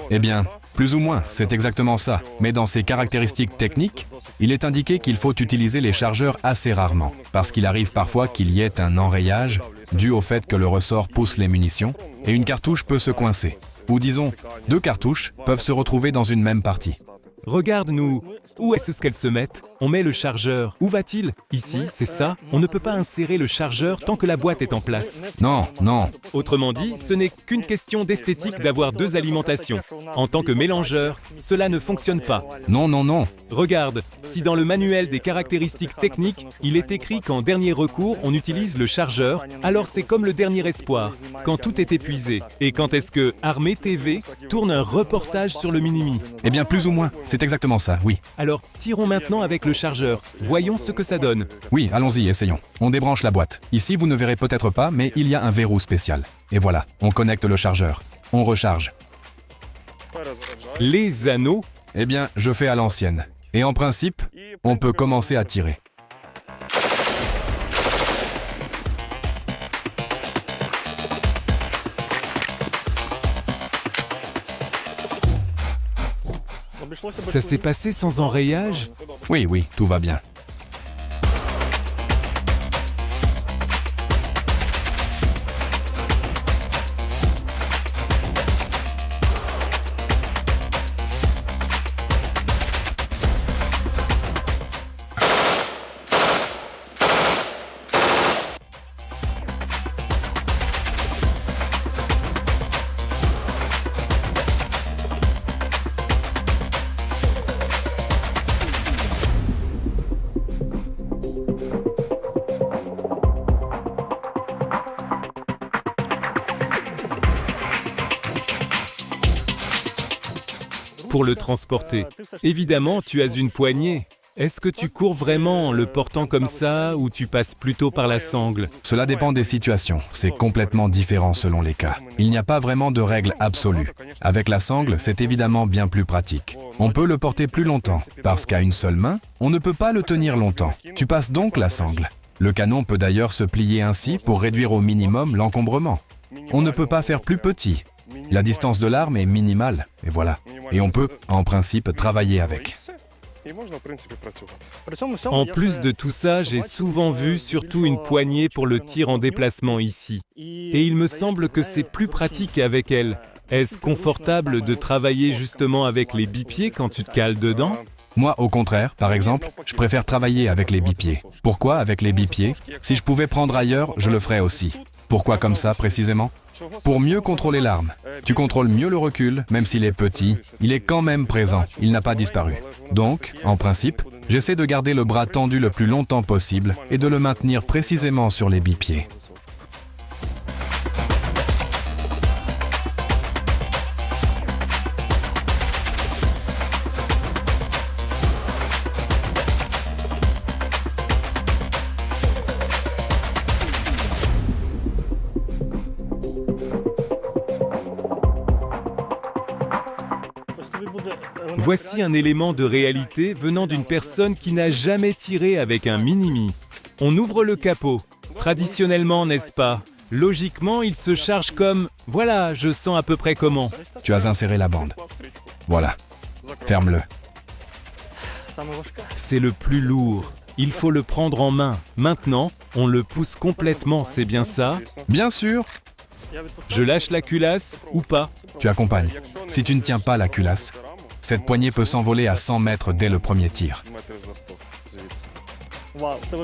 Eh bien, plus ou moins, c'est exactement ça. Mais dans ses caractéristiques techniques, il est indiqué qu'il faut utiliser les chargeurs assez rarement, parce qu'il arrive parfois qu'il y ait un enrayage, dû au fait que le ressort pousse les munitions, et une cartouche peut se coincer. Ou disons, 2 cartouches peuvent se retrouver dans une même partie. Regarde-nous, où est-ce qu'elles se mettent? On met le chargeur. Où va-t-il? Ici, c'est ça. On ne peut pas insérer le chargeur tant que la boîte est en place. Non, non. Autrement dit, ce n'est qu'une question d'esthétique d'avoir deux alimentations. En tant que mélangeur, cela ne fonctionne pas. Non, non, non. Regarde, si dans le manuel des caractéristiques techniques, il est écrit qu'en dernier recours, on utilise le chargeur, alors c'est comme le dernier espoir, quand tout est épuisé. Et quand est-ce que Armée TV tourne un reportage sur le Minimi? Eh bien, plus ou moins. C'est exactement ça, oui. Alors, tirons maintenant avec le chargeur. Voyons ce que ça donne. Oui, allons-y, essayons. On débranche la boîte. Ici, vous ne verrez peut-être pas, mais il y a un verrou spécial. Et voilà, on connecte le chargeur. On recharge. Les anneaux. Eh bien, je fais à l'ancienne. Et en principe, on peut commencer à tirer. Ça s'est passé sans enrayage? Oui, oui, tout va bien. Pour le transporter. Évidemment, tu as une poignée. Est-ce que tu cours vraiment en le portant comme ça ou tu passes plutôt par la sangle? Cela dépend des situations. C'est complètement différent selon les cas. Il n'y a pas vraiment de règle absolue. Avec la sangle, c'est évidemment bien plus pratique. On peut le porter plus longtemps, parce qu'à une seule main, on ne peut pas le tenir longtemps. Tu passes donc la sangle. Le canon peut d'ailleurs se plier ainsi pour réduire au minimum l'encombrement. On ne peut pas faire plus petit. La distance de l'arme est minimale, et voilà. Et on peut, en principe, travailler avec. En plus de tout ça, j'ai souvent vu surtout une poignée pour le tir en déplacement ici. Et il me semble que c'est plus pratique avec elle. Est-ce confortable de travailler justement avec les bipieds quand tu te cales dedans? Moi, au contraire, par exemple, je préfère travailler avec les bipieds. Pourquoi avec les bipieds? Si je pouvais prendre ailleurs, je le ferais aussi. Pourquoi comme ça, précisément? Pour mieux contrôler l'arme. Tu contrôles mieux le recul, même s'il est petit, il est quand même présent, il n'a pas disparu. Donc, en principe, j'essaie de garder le bras tendu le plus longtemps possible et de le maintenir précisément sur les bipieds. Voici un élément de réalité venant d'une personne qui n'a jamais tiré avec un Minimi. On ouvre le capot. Traditionnellement, n'est-ce pas? Logiquement, il se charge comme... Voilà, je sens à peu près comment. Tu as inséré la bande. Voilà. Ferme-le. C'est le plus lourd. Il faut le prendre en main. Maintenant, on le pousse complètement, c'est bien ça? Bien sûr. Je lâche la culasse ou pas? Tu accompagnes. Si tu ne tiens pas la culasse, cette poignée peut s'envoler à 100 mètres dès le premier tir.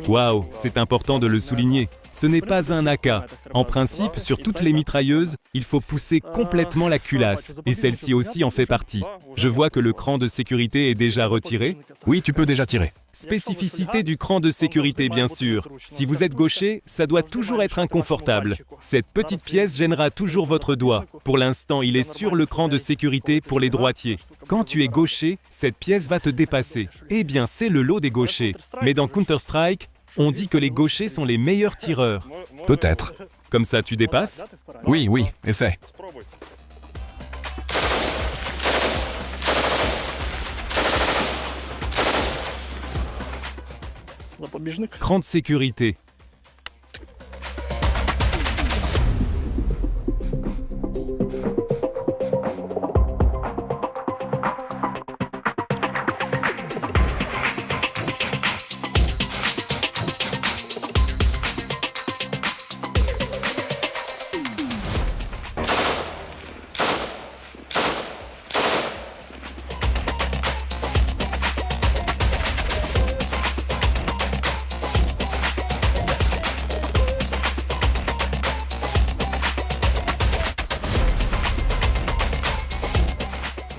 Waouh, c'est important de le souligner. Ce n'est pas un AK. En principe, sur toutes les mitrailleuses, il faut pousser complètement la culasse. Et celle-ci aussi en fait partie. Je vois que le cran de sécurité est déjà retiré. Oui, tu peux déjà tirer. Spécificité du cran de sécurité, bien sûr. Si vous êtes gaucher, ça doit toujours être inconfortable. Cette petite pièce gênera toujours votre doigt. Pour l'instant, il est sur le cran de sécurité pour les droitiers. Quand tu es gaucher, cette pièce va te dépasser. Eh bien, c'est le lot des gauchers. Mais dans Counter-Strike, on dit que les gauchers sont les meilleurs tireurs. Peut-être. Comme ça, tu dépasses? Oui, oui, essaie. Cran de sécurité.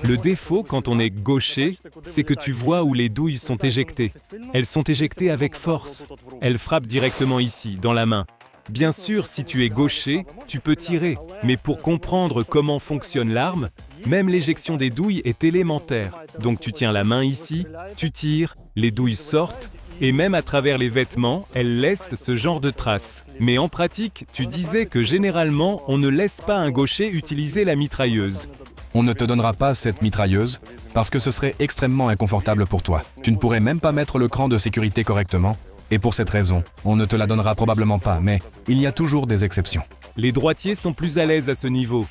Le défaut quand on est gaucher, c'est que tu vois où les douilles sont éjectées. Elles sont éjectées avec force. Elles frappent directement ici, dans la main. Bien sûr, si tu es gaucher, tu peux tirer, mais pour comprendre comment fonctionne l'arme, même l'éjection des douilles est élémentaire. Donc tu tiens la main ici, tu tires, les douilles sortent, et même à travers les vêtements, elles laissent ce genre de traces. Mais en pratique, tu disais que généralement, on ne laisse pas un gaucher utiliser la mitrailleuse. On ne te donnera pas cette mitrailleuse parce que ce serait extrêmement inconfortable pour toi. Tu ne pourrais même pas mettre le cran de sécurité correctement. Et pour cette raison, on ne te la donnera probablement pas, mais il y a toujours des exceptions. Les droitiers sont plus à l'aise à ce niveau.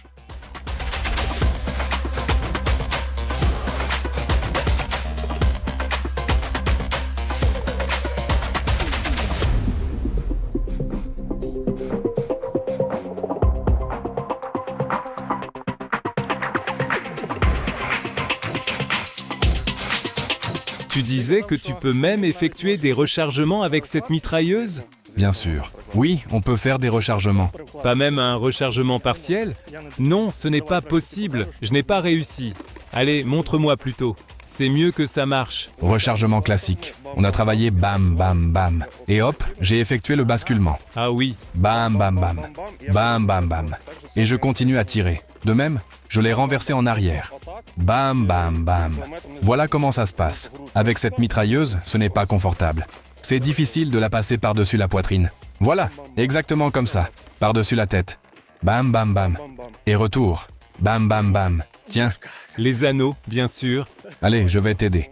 Tu disais que tu peux même effectuer des rechargements avec cette mitrailleuse ? Bien sûr. Oui, on peut faire des rechargements. Pas même un rechargement partiel ? Non, ce n'est pas possible. Je n'ai pas réussi. Allez, montre-moi plutôt. C'est mieux que ça marche. Rechargement classique. On a travaillé bam, bam, bam. Et hop, j'ai effectué le basculement. Ah oui, Bam, bam, bam. Bam, bam, bam. Et je continue à tirer. De même, je l'ai renversé en arrière. Bam, bam, bam. Voilà comment ça se passe. Avec cette mitrailleuse, ce n'est pas confortable. C'est difficile de la passer par-dessus la poitrine. Voilà, exactement comme ça. Par-dessus la tête. Bam, bam, bam. Et retour. Bam, bam, bam. Tiens, les anneaux, bien sûr. allez, je vais t'aider.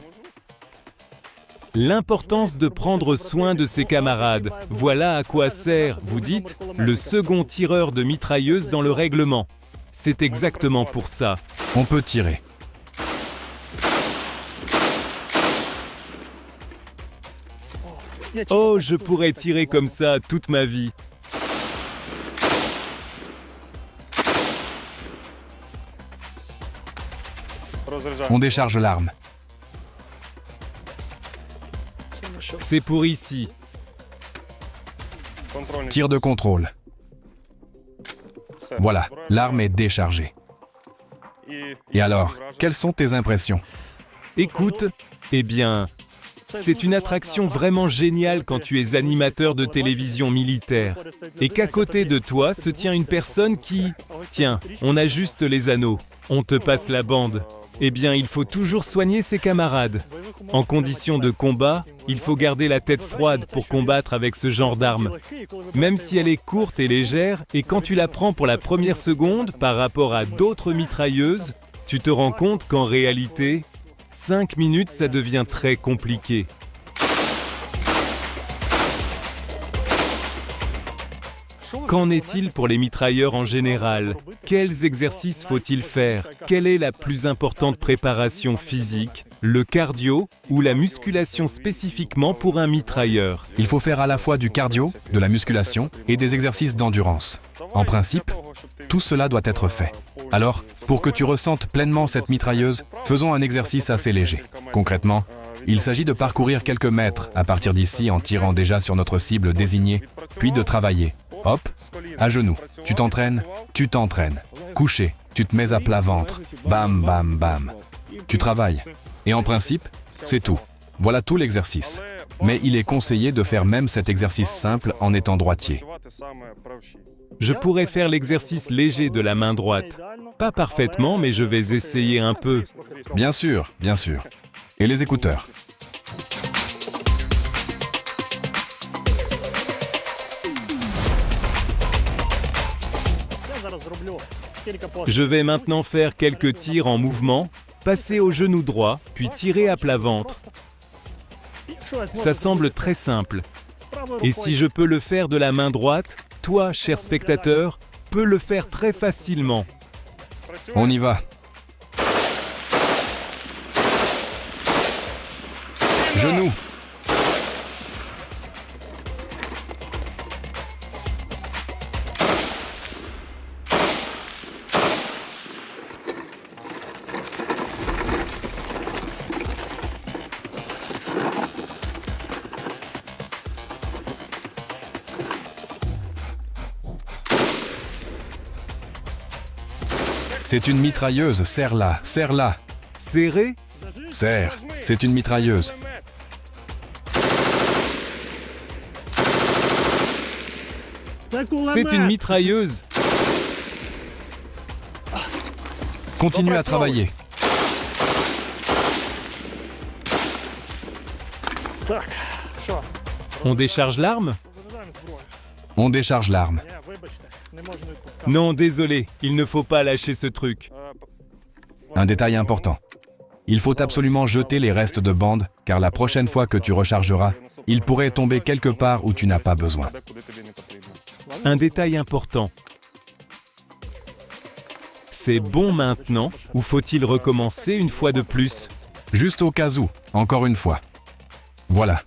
L'importance de prendre soin de ses camarades. Voilà à quoi sert, vous dites, le second tireur de mitrailleuse dans le règlement. C'est exactement pour ça. On peut tirer. Oh, je pourrais tirer comme ça toute ma vie. On décharge l'arme. C'est pour ici. Tir de contrôle. Voilà, l'arme est déchargée. Et alors, quelles sont tes impressions? Écoute, eh bien, c'est une attraction vraiment géniale quand tu es animateur de télévision militaire et qu'à côté de toi se tient une personne qui... Tiens, on ajuste les anneaux, on te passe la bande. Eh bien, il faut toujours soigner ses camarades. En condition de combat, il faut garder la tête froide pour combattre avec ce genre d'arme. Même si elle est courte et légère, et quand tu la prends pour la première seconde par rapport à d'autres mitrailleuses, tu te rends compte qu'en réalité, 5 minutes, ça devient très compliqué. Qu'en est-il pour les mitrailleurs en général? Quels exercices faut-il faire? Quelle est la plus importante préparation physique? Le cardio ou la musculation spécifiquement pour un mitrailleur? Il faut faire à la fois du cardio, de la musculation et des exercices d'endurance. En principe, tout cela doit être fait. Alors, pour que tu ressentes pleinement cette mitrailleuse, faisons un exercice assez léger. Concrètement, il s'agit de parcourir quelques mètres à partir d'ici en tirant déjà sur notre cible désignée, puis de travailler. Hop, à genoux, tu t'entraînes, couché, tu te mets à plat ventre, bam, bam, bam. Tu travailles. Et en principe, c'est tout. Voilà tout l'exercice. Mais il est conseillé de faire même cet exercice simple en étant droitier. Je pourrais faire l'exercice léger de la main droite. Pas parfaitement, mais je vais essayer un peu. Bien sûr, bien sûr. Et les écouteurs? Je vais maintenant faire quelques tirs en mouvement, passer au genou droit, puis tirer à plat ventre. Ça semble très simple. Et si je peux le faire de la main droite, toi, cher spectateur, peux le faire très facilement. On y va. Genoux. C'est une mitrailleuse, serre-la, serre-la. Serré? Serre, c'est une mitrailleuse. C'est une mitrailleuse. Continue à travailler. On décharge l'arme? On décharge l'arme. Non, désolé, il ne faut pas lâcher ce truc. Un détail important. Il faut absolument jeter les restes de bande, car la prochaine fois que tu rechargeras, il pourrait tomber quelque part où tu n'as pas besoin. Un détail important. C'est bon maintenant, ou faut-il recommencer une fois de plus? Juste au cas où, encore une fois. Voilà.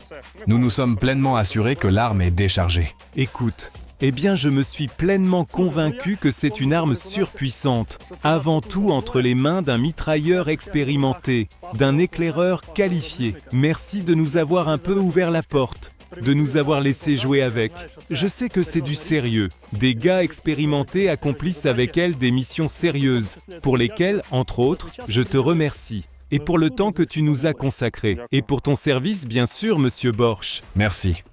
Nous nous sommes pleinement assurés que l'arme est déchargée. Écoute, eh bien je me suis pleinement convaincu que c'est une arme surpuissante, avant tout entre les mains d'un mitrailleur expérimenté, d'un éclaireur qualifié. Merci de nous avoir un peu ouvert la porte, de nous avoir laissé jouer avec. Je sais que c'est du sérieux. Des gars expérimentés accomplissent avec elle des missions sérieuses, pour lesquelles, entre autres, je te remercie. Et pour le temps que tu nous as consacré. Et pour ton service, bien sûr, Monsieur Borch. Merci.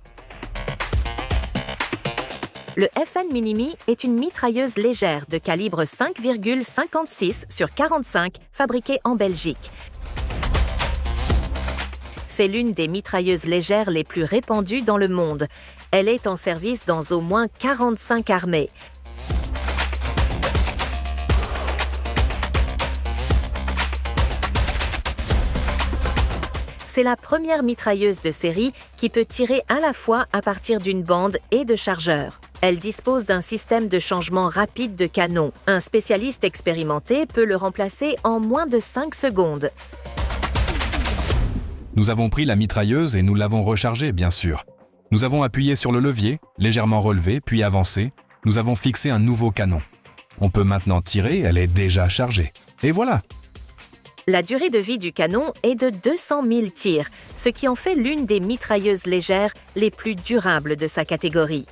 Le FN Minimi est une mitrailleuse légère de calibre 5,56 sur 45 fabriquée en Belgique. C'est l'une des mitrailleuses légères les plus répandues dans le monde. Elle est en service dans au moins 45 armées. C'est la première mitrailleuse de série qui peut tirer à la fois à partir d'une bande et de chargeurs. Elle dispose d'un système de changement rapide de canon. Un spécialiste expérimenté peut le remplacer en moins de 5 secondes. Nous avons pris la mitrailleuse et nous l'avons rechargée, bien sûr. Nous avons appuyé sur le levier, légèrement relevé, puis avancé. Nous avons fixé un nouveau canon. On peut maintenant tirer, elle est déjà chargée. Et voilà! La durée de vie du canon est de 200 000 tirs, ce qui en fait l'une des mitrailleuses légères les plus durables de sa catégorie.